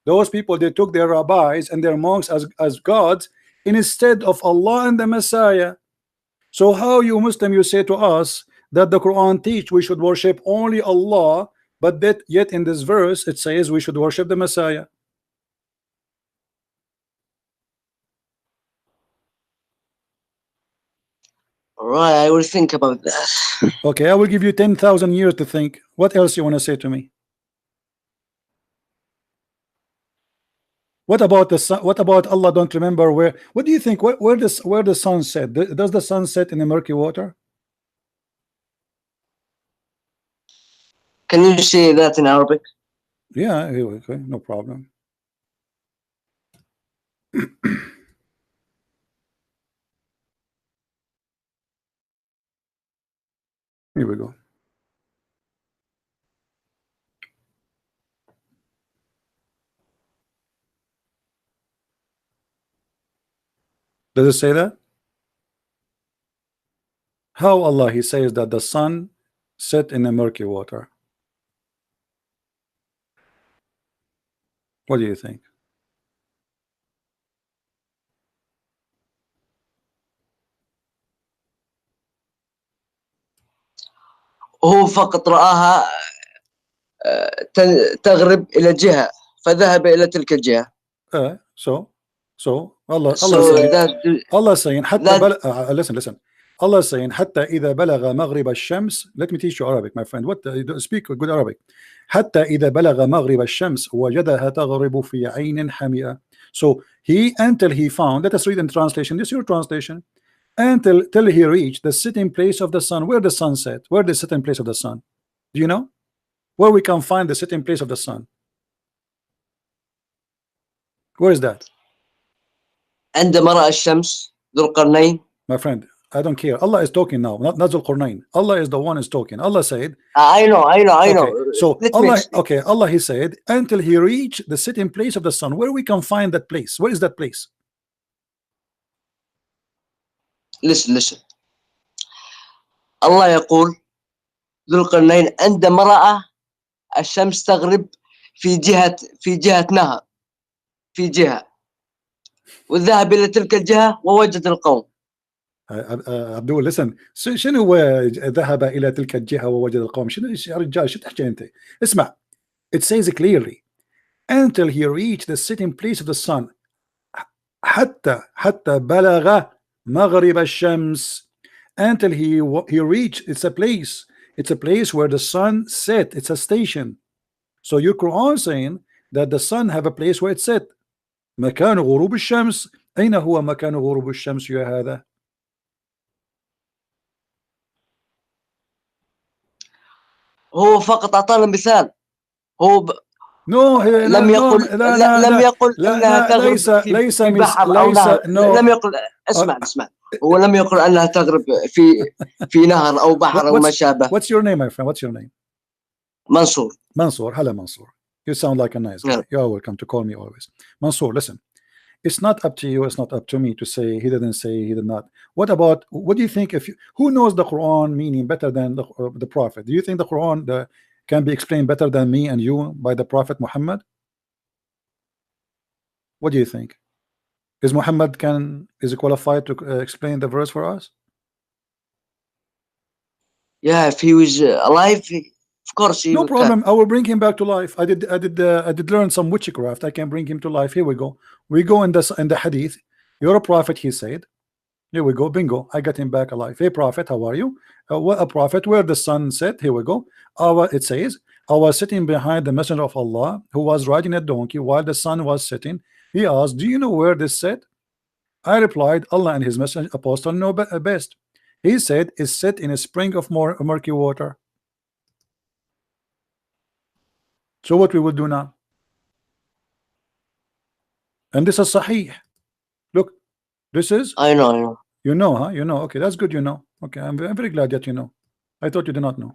those people. They took their rabbis and their monks as gods instead of Allah and the Messiah. So how you Muslim, you say to us that the Quran teach we should worship only Allah, but that yet in this verse it says we should worship the Messiah? All right, I will think about that. Okay, I will give you 10,000 years to think. What else you want to say to me? What about the sun? What about Allah don't remember where? What do you think? Where the sun set? Does the sun set in the murky water? Can you say that in Arabic? Yeah, okay, no problem. Here we go. Does it say that? How Allah he says that the sun set in the murky water? What do you think? هو فقط رآها تغرب إلى جهة فذهب إلى تلك الجهة. So Allah saying listen. Allah saying حتى إذا بلغ مغرب الشمس. Let me teach you Arabic, my friend. What speak good Arabic. حتى إذا بلغ مغرب الشمس وجدها تغرب في عين حمئة. So until he found, let us read in translation, this is your translation, till he reached the sitting place of the sun. Where the sun set? Where the sitting place of the sun? Do you know where we can find the sitting place of the sun? Where is that? عندما رأى الشمس ذو القرنين. My friend, I don't care. Allah is talking now, not Dhul Qarnayn. Allah is the one is talking. Allah said, I know. So Allah he said until he reached the sitting place of the sun. Where we can find that place? Where is that place? Listen. Allah يقول ذو القرنين عندما رأى الشمس تغرب في جهة نهر في جهة وذهب إلى تلك الجهة ووجد القوم. Abdul, listen. شنو ذهب إلى تلك الجهة ووجد القوم؟ شنو يا رجال شو تحكي أنت؟ اسمع. It says clearly until he reached the sitting place of the sun. حتى بلغ مغرب الشمس. Until he reached, it's a place where the sun set. It's a station. So your Quran saying that the sun have a place where it set. مكان غروب الشمس. أين هو مكان غروب الشمس يا هذا؟ هو فقط أعطانا مثال. هو لم يقل أنها تغرب في بحر أو نهر. لم يقل اسمع هو لم يقل أنها تغرب في نهر أو بحر أو ما شابه. What's your name, my friend? What's your name? Mansoor. Hello Mansoor. You sound like a nice guy. You are welcome to call me always. Mansoor, listen. It's not up to you, it's not up to me to say he didn't say, he did not. What do you think, who knows the Quran meaning better than the Prophet? Do you think the Quran can be explained better than me and you by the Prophet Muhammad? What do you think? Is Muhammad is qualified to explain the verse for us? Yeah, if he was alive, of course he no problem. I will bring him back to life. I did learn some witchcraft. I can bring him to life. Here we go. We go in the hadith. You're a prophet, he said. Here we go. Bingo. I got him back alive. Hey prophet, how are you? A prophet where the sun set. Here we go. It says, I was sitting behind the messenger of Allah who was riding a donkey while the sun was setting. He asked, do you know where this set? I replied, Allah and his messenger apostle know best. He said, it's set in a spring of murky water. So what we will do now? And this is Sahih. Look, this is. I know. You know, huh? You know. Okay, that's good. You know. Okay, I'm very glad that you know. I thought you did not know.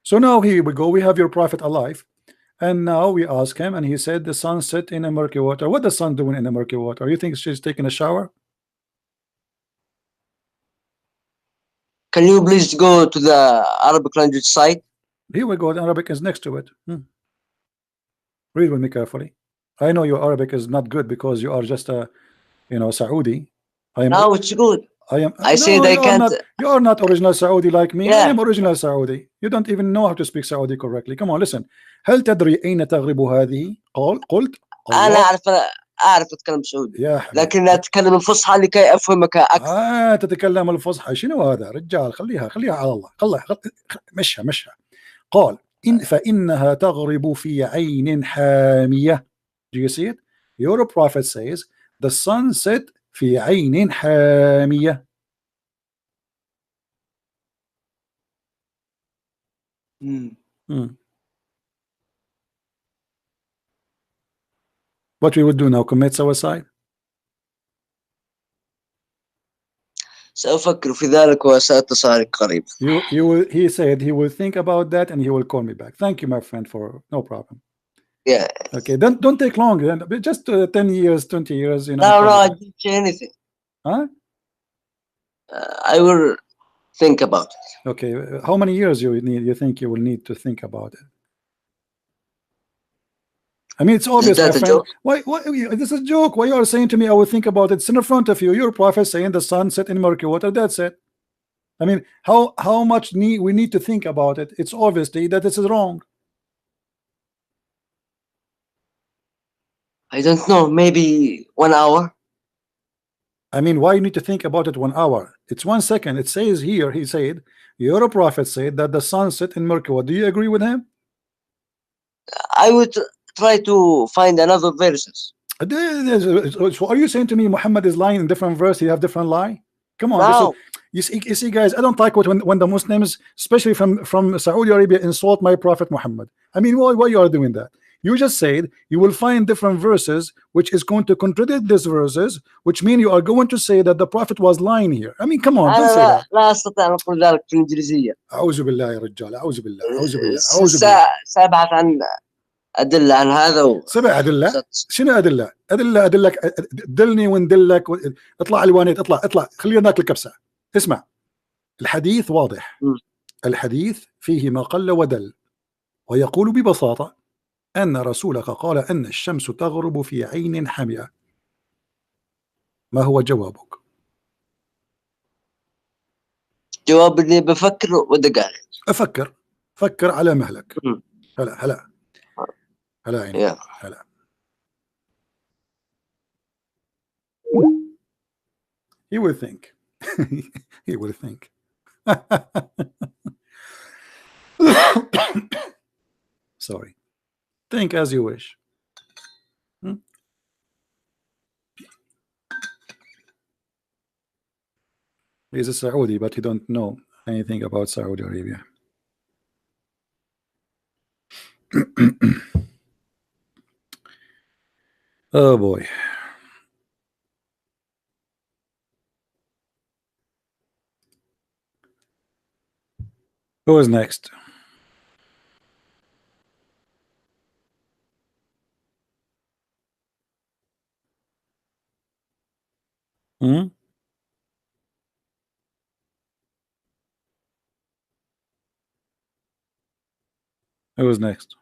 So now here we go. We have your prophet alive, And now we ask him, and he said the sun set in a murky water. What the sun doing in a murky water? You think she's taking a shower? Can you please go to the Arabic language site? Here we go. The Arabic is next to it. Read with me carefully. I know your Arabic is not good because you are just a, Saudi. No, it's good. I said I can't. You are not original Saudi like me. Yeah. I am original Saudi. You don't even know how to speak Saudi correctly. Come on, listen. هل تدري أين تغرب هذه؟ قلت أنا أعرف أتكلم سعودي. لكن أتكلم الفصحى لكي أفهمك أكثر. تتكلم الفصحى. شنو هذا رجال؟ خليها على الله. مشها. قال فإنها تغرب في عين حامية. Do you see it? Your prophet says the sun set في عين حامية. What we would do now? Commit suicide? سأفكر في ذلك وسأتصل قريب. He said he will think about that and he will call me back. Thank you, my friend, for no problem. Yeah. Okay, don't take long. Just 10 years, 20 years. No, I didn't say anything. Huh? I will think about it. Okay, how many years you think you will need to think about it? I mean, it's obvious, my friend. Why this is a joke? Why you are saying to me I will think about it? It's in front of you. Your prophet saying the sun set in murky water. That's it. I mean, how much we need to think about it? It's obviously that this is wrong. I don't know, maybe 1 hour. I mean, why you need to think about it 1 hour? It's 1 second. It says here, he said, your prophet said that the sun set in murky water. Do you agree with him? I would try to find another verses. So are you saying to me Muhammad is lying in different verse? He have different lie? Come on. No. You see, guys, I don't like when the Muslims, especially from Saudi Arabia, insult my prophet Muhammad. I mean, why you are doing that? You just said you will find different verses which is going to contradict these verses, which mean you are going to say that the prophet was lying here. I mean, come on, don't say that. لا أستطيع أن أقول ذلك في الإنجليزية. أعوذ بالله يا رجال. أعوذ بالله. سأبحث عن أدلة عن هذا. سبع أدلة. شنو أدلة؟ أدلك دلني وندلك. اطلع الوانيت اطلع خلينا ناكل كبسة. اسمع، الحديث واضح. الحديث فيه ما قل ودل، ويقول ببساطة أن رسولك قال أن الشمس تغرب في عين حامية. ما هو جوابك؟ جواب اللي بفكر ودقائق. فكر على مهلك. هلا عيني. هلا. He will think. He will think. Sorry. Think as you wish. He's a Saudi, but he don't know anything about Saudi Arabia. Oh boy. Who is next? Who is next?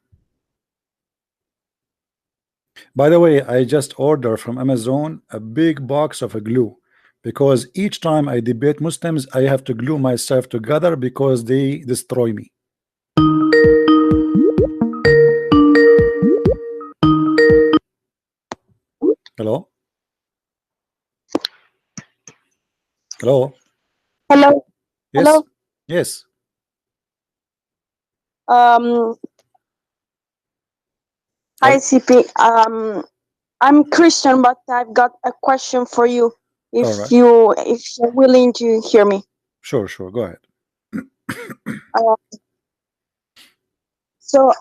By the way, I just ordered from Amazon a big box of a glue, because each time I debate Muslims, I have to glue myself together because they destroy me. Hello? Hello? Hello? Yes? Hello? Yes. Hi, CP. I'm Christian, but I've got a question for you. If you're willing to hear me. Sure. Go ahead. So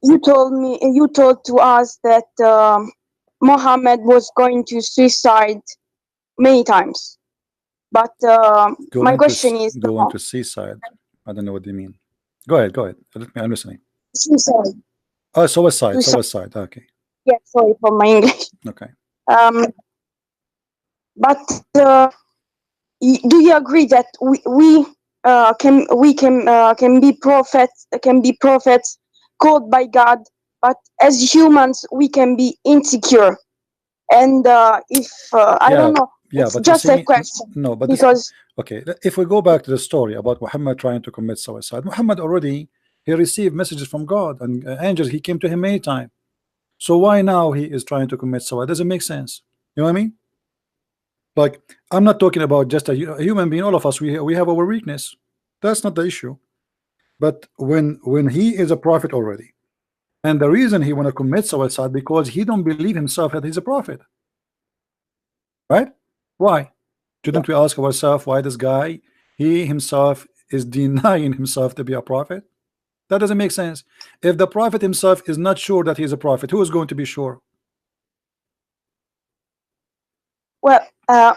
you told to us that Muhammad was going to suicide many times. But my question is going to seaside. I don't know what you mean. Go ahead. I'm listening. Suicide. Oh, suicide. Okay. Yeah, sorry for my English. Okay. But do you agree that we can be prophets called by God, but as humans we can be insecure, and I don't know. Yeah, it's but just a question. No, but because okay, if we go back to the story about Muhammad trying to commit suicide, Muhammad already he received messages from God and angels. He came to him many times. So why now he is trying to commit suicide? Doesn't make sense. You know what I mean? Like, I'm not talking about just a human being. All of us, we have our weakness. That's not the issue. But when he is a prophet already, and the reason he want to commit suicide because he don't believe himself that he's a prophet, right? Why? Shouldn't we ask ourselves why this guy, he himself is denying himself to be a prophet? That doesn't make sense. If the prophet himself is not sure that he's a prophet, who is going to be sure? Well, I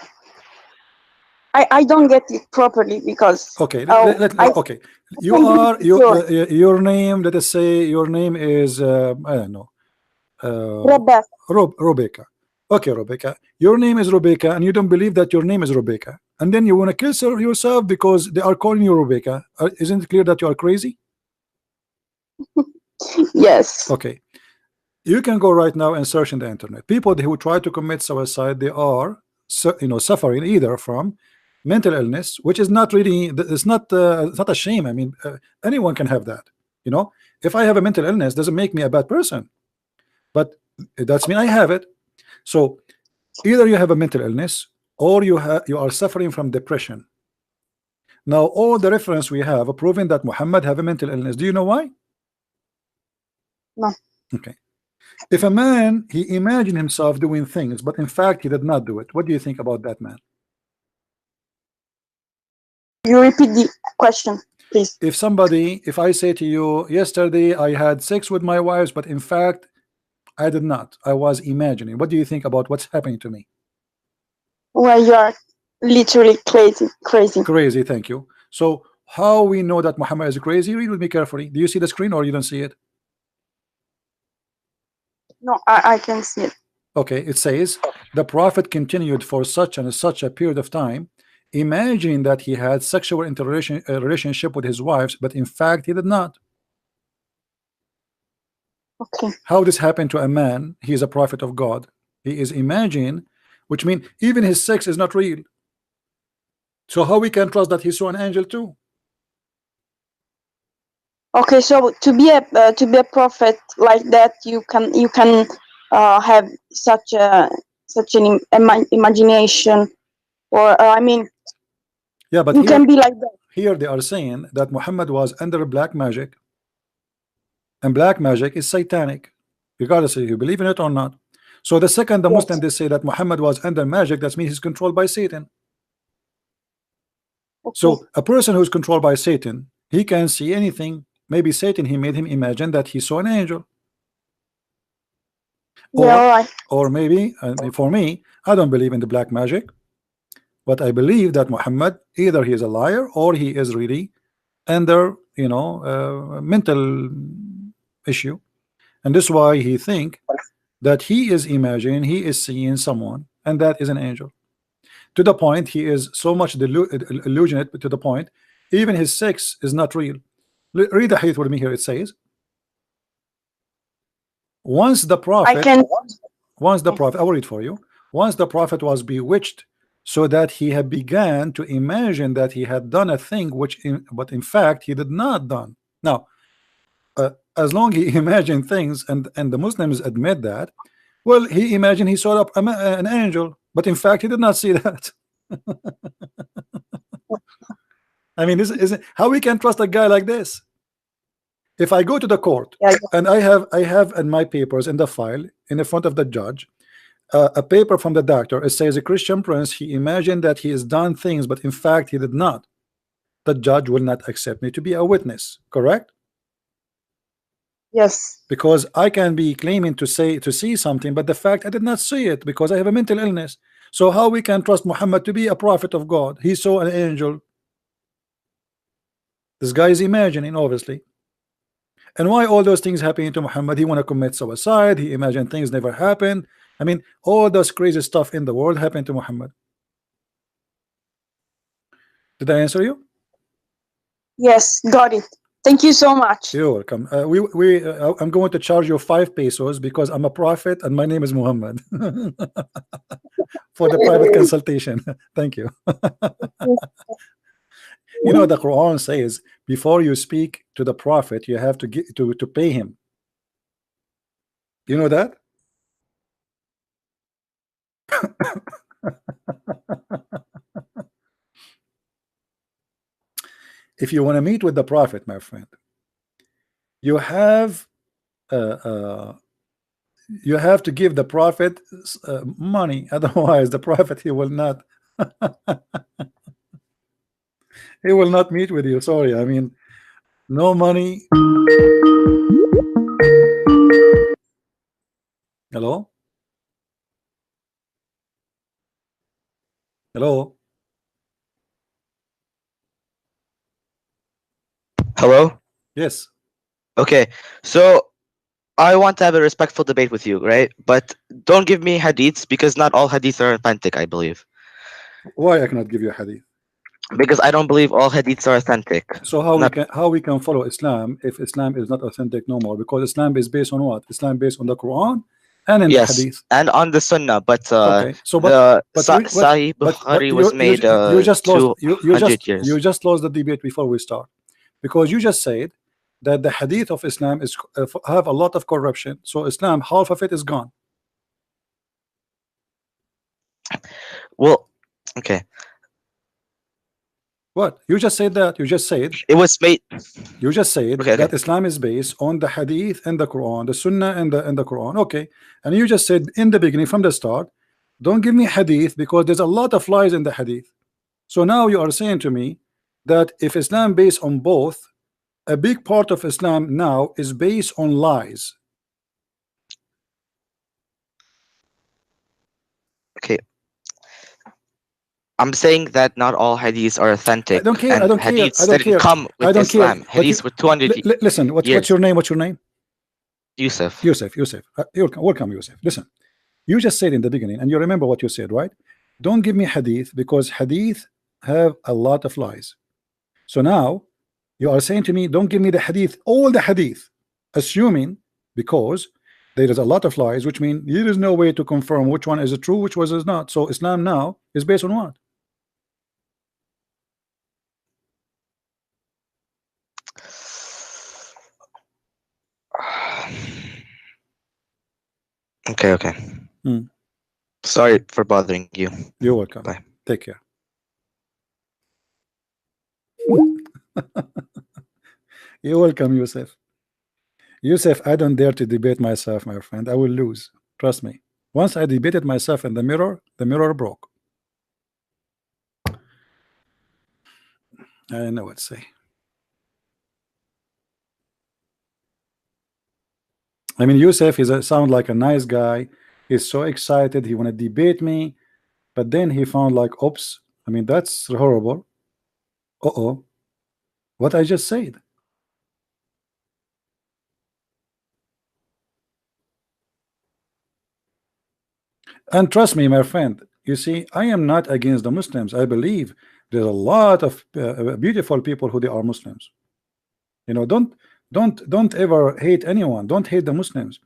don't get it properly because okay. Okay, your name. Let us say your name is I don't know. Rebecca. Okay, Rebecca. Your name is Rebecca, and you don't believe that your name is Rebecca, and then you want to kill yourself because they are calling you Rebecca. Isn't it clear that you are crazy? Yes. Okay. You can go right now and search in the internet. People who try to commit suicide, they are suffering either from mental illness, which is not really, it's not a shame. I mean, anyone can have that. If I have a mental illness, doesn't make me a bad person, but that's mean I have it. So either you have a mental illness or you are suffering from depression. Now all the reference we have are proving that Muhammad have a mental illness. Do you know why? No. Okay. If a man, he imagined himself doing things, but in fact he did not do it, what do you think about that man? You repeat the question, please. If I say to you, yesterday I had sex with my wives, but in fact I did not, I was imagining, what do you think about what's happening to me? Well, you are literally crazy. Thank you. So how we know that Muhammad is crazy? Read with me carefully. Do you see the screen or you don't see it? No, I can see it. Okay, it says the prophet continued for such and such a period of time, imagining that he had sexual relationship with his wives, but in fact he did not. Okay. How this happened to a man? He is a prophet of God. He is imagining, which means even his sex is not real. So how we can trust that he saw an angel too? Okay, so to be a prophet like that, you can have such an imagination, or I mean, yeah, but you can be like that. Here they are saying that Muhammad was under black magic, and black magic is satanic, regardless if you believe in it or not. So the second the Muslim they say that Muhammad was under magic, that means he's controlled by Satan. Okay. So a person who's controlled by Satan, he can see anything. Maybe Satan, he made him imagine that he saw an angel. Or maybe, for me, I don't believe in the black magic, but I believe that Muhammad, either he is a liar or he is really under mental issue, and this is why he think that he is imagining, he is seeing someone, and that is an angel. To the point he is so much illusionate, to the point even his sex is not real. Read the hadith with me here. It says, once the prophet, I will read for you. Once the prophet was bewitched, so that he had began to imagine that he had done a thing but in fact he did not done. Now, as long he imagined things, and the Muslims admit that, well, he imagined he saw an angel, but in fact he did not see that. I mean, this isn't how we can trust a guy like this. If I go to the court and I have in my papers in the file in the front of the judge a paper from the doctor, it says a Christian prince, he imagined that he has done things, but in fact he did not. The judge will not accept me to be a witness, correct? Yes. Because I can be claiming to see something, but the fact I did not see it because I have a mental illness. So how we can trust Muhammad to be a prophet of God? He saw an angel. This guy is imagining, obviously. And why all those things happening to Muhammad? He want to commit suicide. He imagined things never happened. I mean, all those crazy stuff in the world happened to Muhammad. Did I answer you? Yes, got it. Thank you so much. You're welcome. I'm going to charge you 5 pesos because I'm a prophet and my name is Muhammad for the private consultation. Thank you. You know, the Quran says before you speak to the prophet, you have to get to pay him. You know that? If you want to meet with the prophet, my friend, you have to give the prophet money. Otherwise, the prophet, he will not he will not meet with you. Sorry, I mean, no money. Hello? Hello? Hello? Yes. Okay, so I want to have a respectful debate with you, right? But don't give me hadiths because not all hadiths are authentic, I believe. Why I cannot give you a hadith? Because I don't believe all hadiths are authentic. So how we can follow Islam if Islam is not authentic no more? Because Islam is based on what? Islam based on the Quran and in the hadith. And on the Sunnah, but okay. So Sahih Bukhari was made 200 years. You just lost the debate before we start, because you just said that the hadith of Islam is have a lot of corruption. So Islam, half of it is gone. Well, okay. What? You just said that. You just said it was made. You just said that Islam is based on the hadith and the Quran, the Sunnah and the Quran. Okay. And you just said in the beginning, from the start, don't give me hadith because there's a lot of lies in the hadith. So now you are saying to me that if Islam based on both, a big part of Islam now is based on lies. Okay. I'm saying that not all hadiths are authentic. I don't care. I don't care. Hadiths I don't care. Come with I don't Islam. care. Hadiths with 200 listen, what's your name? What's your name? Yusuf. Yusuf. Welcome, Yusuf. Listen, you just said in the beginning, and you remember what you said, right? Don't give me hadith because hadith have a lot of lies. So now you are saying to me, don't give me the hadith, all the hadith, assuming because there is a lot of lies, which means there is no way to confirm which one is true, which one is not. So Islam now is based on what? Okay. Sorry for bothering you. You're welcome. Bye. Take care. You're welcome, Yusuf. Yusuf, I don't dare to debate myself, my friend. I will lose. Trust me. Once I debated myself in the mirror broke. I know what to say. I mean, Yusuf sound like a nice guy. He's so excited. He want to debate me, but then he found like, oops. I mean, that's horrible. Uh-oh. What I just said. And trust me, my friend, you see, I am not against the Muslims. I believe there's a lot of beautiful people who they are Muslims. You know, don't ever hate anyone. Don't hate the Muslims.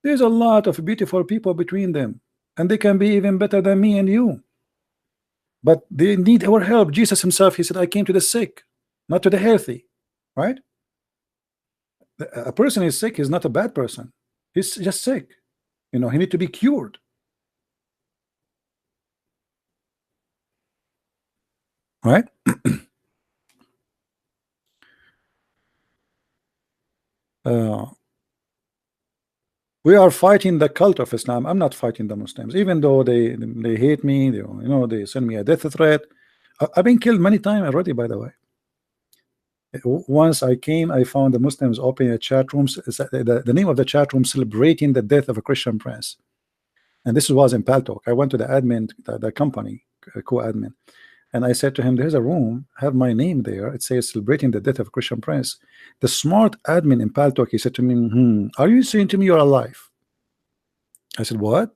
There's a lot of beautiful people between them, and they can be even better than me and you. But they need our help. Jesus himself, he said, I came to the sick, not to the healthy. Right? A person is sick is not a bad person. He's just sick. You know, he needs to be cured. Right? We are fighting the cult of Islam. I'm not fighting the Muslims, even though they hate me. They send me a death threat. I've been killed many times already, by the way. Once I came, I found the Muslims opening a chat room. The name of the chat room, celebrating the death of a Christian prince. And this was in Paltalk. I went to the admin, the company co-admin. And I said to him, there's a room, have my name there. It says celebrating the death of Christian Prince. The smart admin in Paltalk, he said to me, are you saying to me you're alive? I said, what?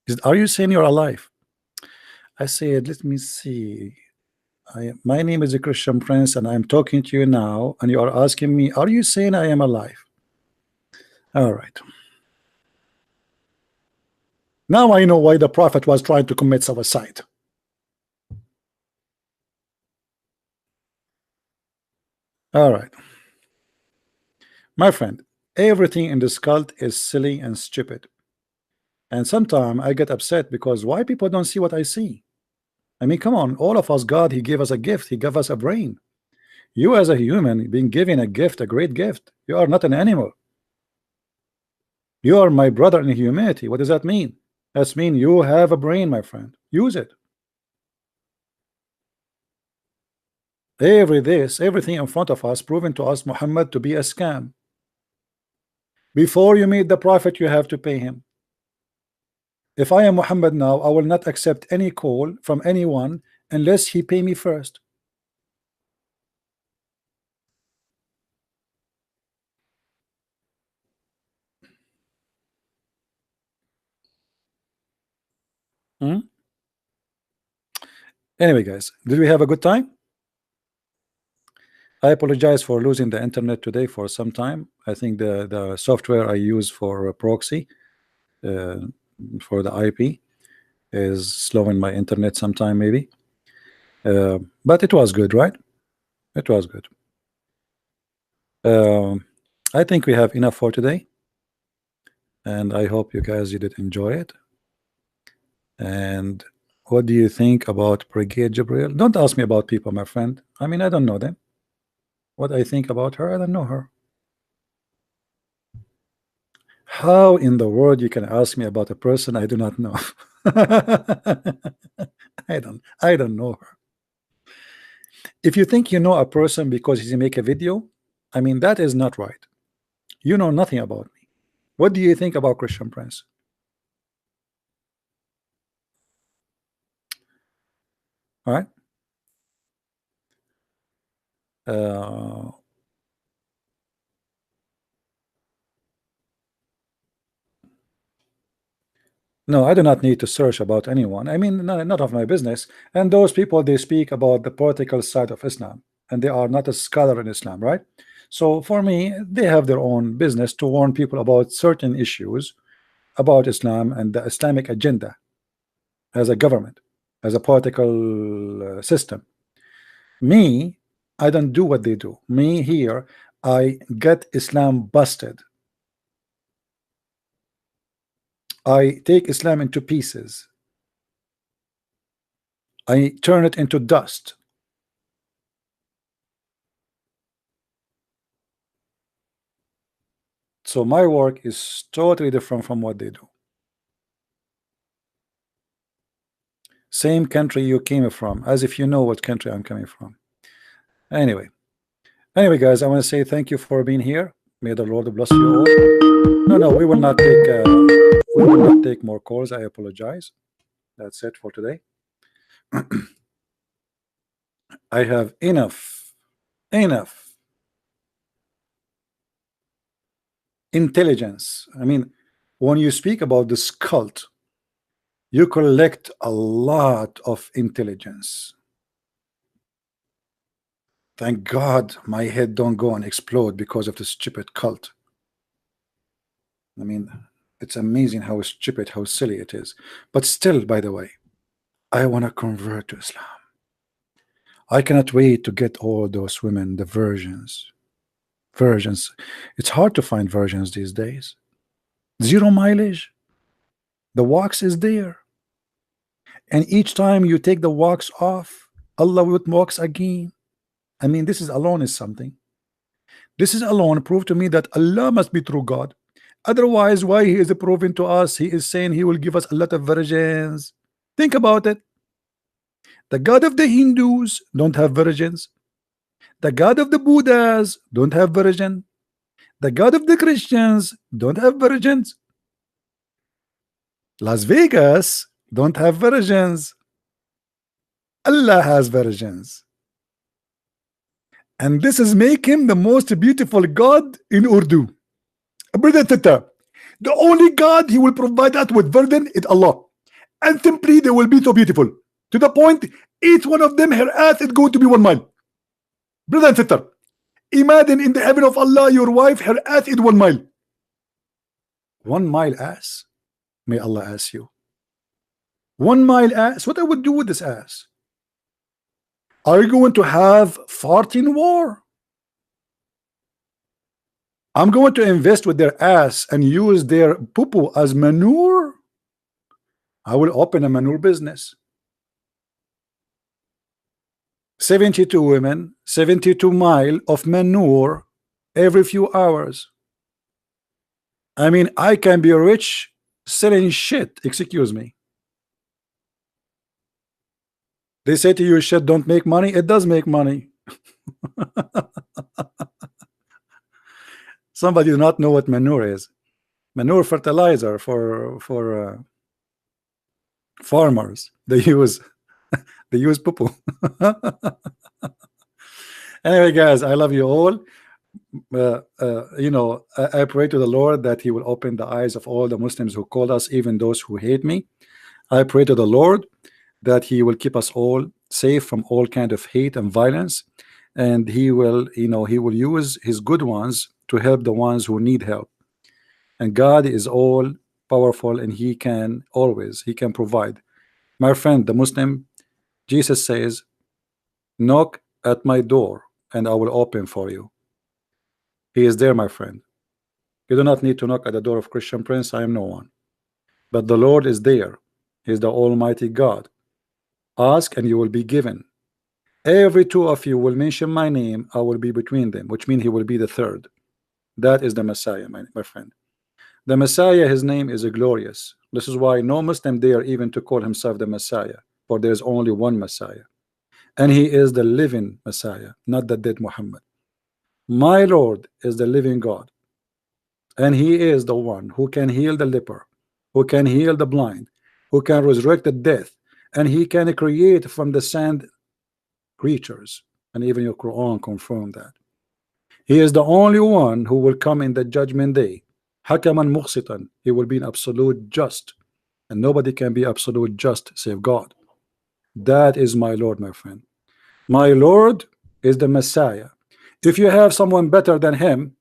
He said, are you saying you're alive? I said, let me see. My name is a Christian Prince, and I'm talking to you now, and you are asking me, are you saying I am alive? All right. Now I know why the Prophet was trying to commit suicide. All right. My friend, everything in this cult is silly and stupid. And sometimes I get upset because why people don't see what I see? I mean, come on, all of us, God, He gave us a gift. He gave us a brain. You as a human being given a gift, a great gift. You are not an animal. You are my brother in humanity. What does that mean? That means you have a brain, my friend. Use it. Everything in front of us proven to us Muhammad to be a scam. Before you meet the Prophet, you have to pay him. If I am Muhammad now, I will not accept any call from anyone unless he pay me first. Anyway, guys, did we have a good time? I apologize for losing the internet today for some time. I think the software I use for proxy for the IP is slowing my internet sometime maybe. But it was good, right? It was good. I think we have enough for today. And I hope you guys did enjoy it. And what do you think about Brigade Jibril? Don't ask me about people, my friend. I mean, I don't know them. What I think about her, I don't know her. How in the world you can ask me about a person I do not know? I don't know her. If you think you know a person because he make a video, I mean, that is not right. You know nothing about me. What do you think about Christian Prince? All right. No, I do not need to search about anyone. I mean, not of my business. And those people, they speak about the political side of Islam, and they are not a scholar in Islam, right? So for me, they have their own business to warn people about certain issues about Islam and the Islamic agenda as a government, as a political system. Me, I don't do what they do. Me here, I get Islam busted. I take Islam into pieces. I turn it into dust. So my work is totally different from what they do. Same country you came from, as if you know what country I'm coming from. Anyway, guys, I want to say thank you for being here. May the Lord bless you all. No, we will not take more calls. I apologize. That's it for today. I have enough intelligence. I mean, when you speak about this cult, you collect a lot of intelligence. Thank God my head don't go and explode because of the stupid cult. I mean, it's amazing how stupid, how silly it is. But still, by the way, I want to convert to Islam. I cannot wait to get all those women, the virgins. It's hard to find virgins these days. 0 mileage. The wax is there. And each time you take the wax off, Allah will wax again. I mean, this is alone is something. This is alone prove to me that Allah must be true God. Otherwise, why He is proving to us? He is saying He will give us a lot of virgins. Think about it. The God of the Hindus don't have virgins. The God of the Buddhas don't have virgin. The God of the Christians don't have virgins. Las Vegas don't have virgins. Allah has virgins. And this is make him the most beautiful God in Urdu. Brother Tata, the only God he will provide us with virgin is Allah. And simply they will be so beautiful. To the point, each one of them, her ass is going to be 1 mile. Brother and sister, imagine in the heaven of Allah, your wife, her ass is 1 mile. 1 mile ass? May Allah ask you. 1 mile ass? What I would do with this ass? Are you going to have farting war? I'm going to invest with their ass and use their poo-poo as manure? I will open a manure business. 72 women, 72 miles of manure every few hours. I mean, I can be rich selling shit, excuse me. They say to you, shit don't make money. It does make money. Somebody do not know what manure is. Manure fertilizer for farmers. They use poo-poo. Anyway, guys, I love you all. You know, I pray to the Lord that he will open the eyes of all the Muslims who call us, even those who hate me. I pray to the Lord that he will keep us all safe from all kind of hate and violence, and he will, you know, he will use his good ones to help the ones who need help. And God is all powerful, and he can always, he can provide. My friend, the Muslim, Jesus says, knock at my door and I will open for you. He is there, my friend. You do not need to knock at the door of Christian Prince. I am no one, but the Lord is there. He is the Almighty God. Ask and you will be given. Every two of you will mention my name, I will be between them, which means he will be the third. That is the Messiah, my friend. The Messiah, his name is glorious. This is why no Muslim dare even to call himself the Messiah, for there is only one Messiah, and he is the living Messiah, not the dead Muhammad. My Lord is the living God, and he is the one who can heal the leper, who can heal the blind, who can resurrect the death, and he can create from the sand creatures, and even your Quran confirmed that. He is the only one who will come in the judgment day. Hakaman muqsitan, he will be an absolute just, and nobody can be absolute just save God. That is my Lord, my friend. My Lord is the Messiah. If you have someone better than him,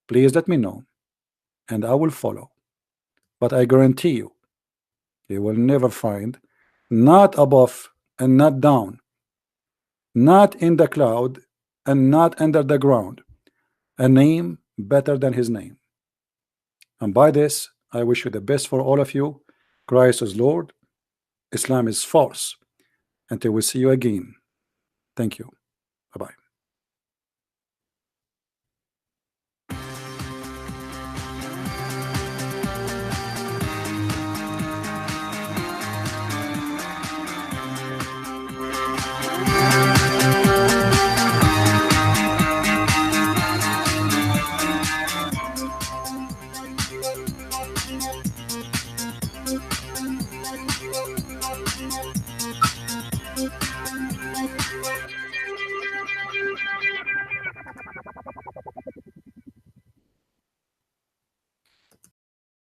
please let me know, and I will follow. But I guarantee you, you will never find, not above and not down, not in the cloud and not under the ground, a name better than his name. And by this, I wish you the best for all of you. Christ is Lord, Islam is false. Until we see you again, thank you.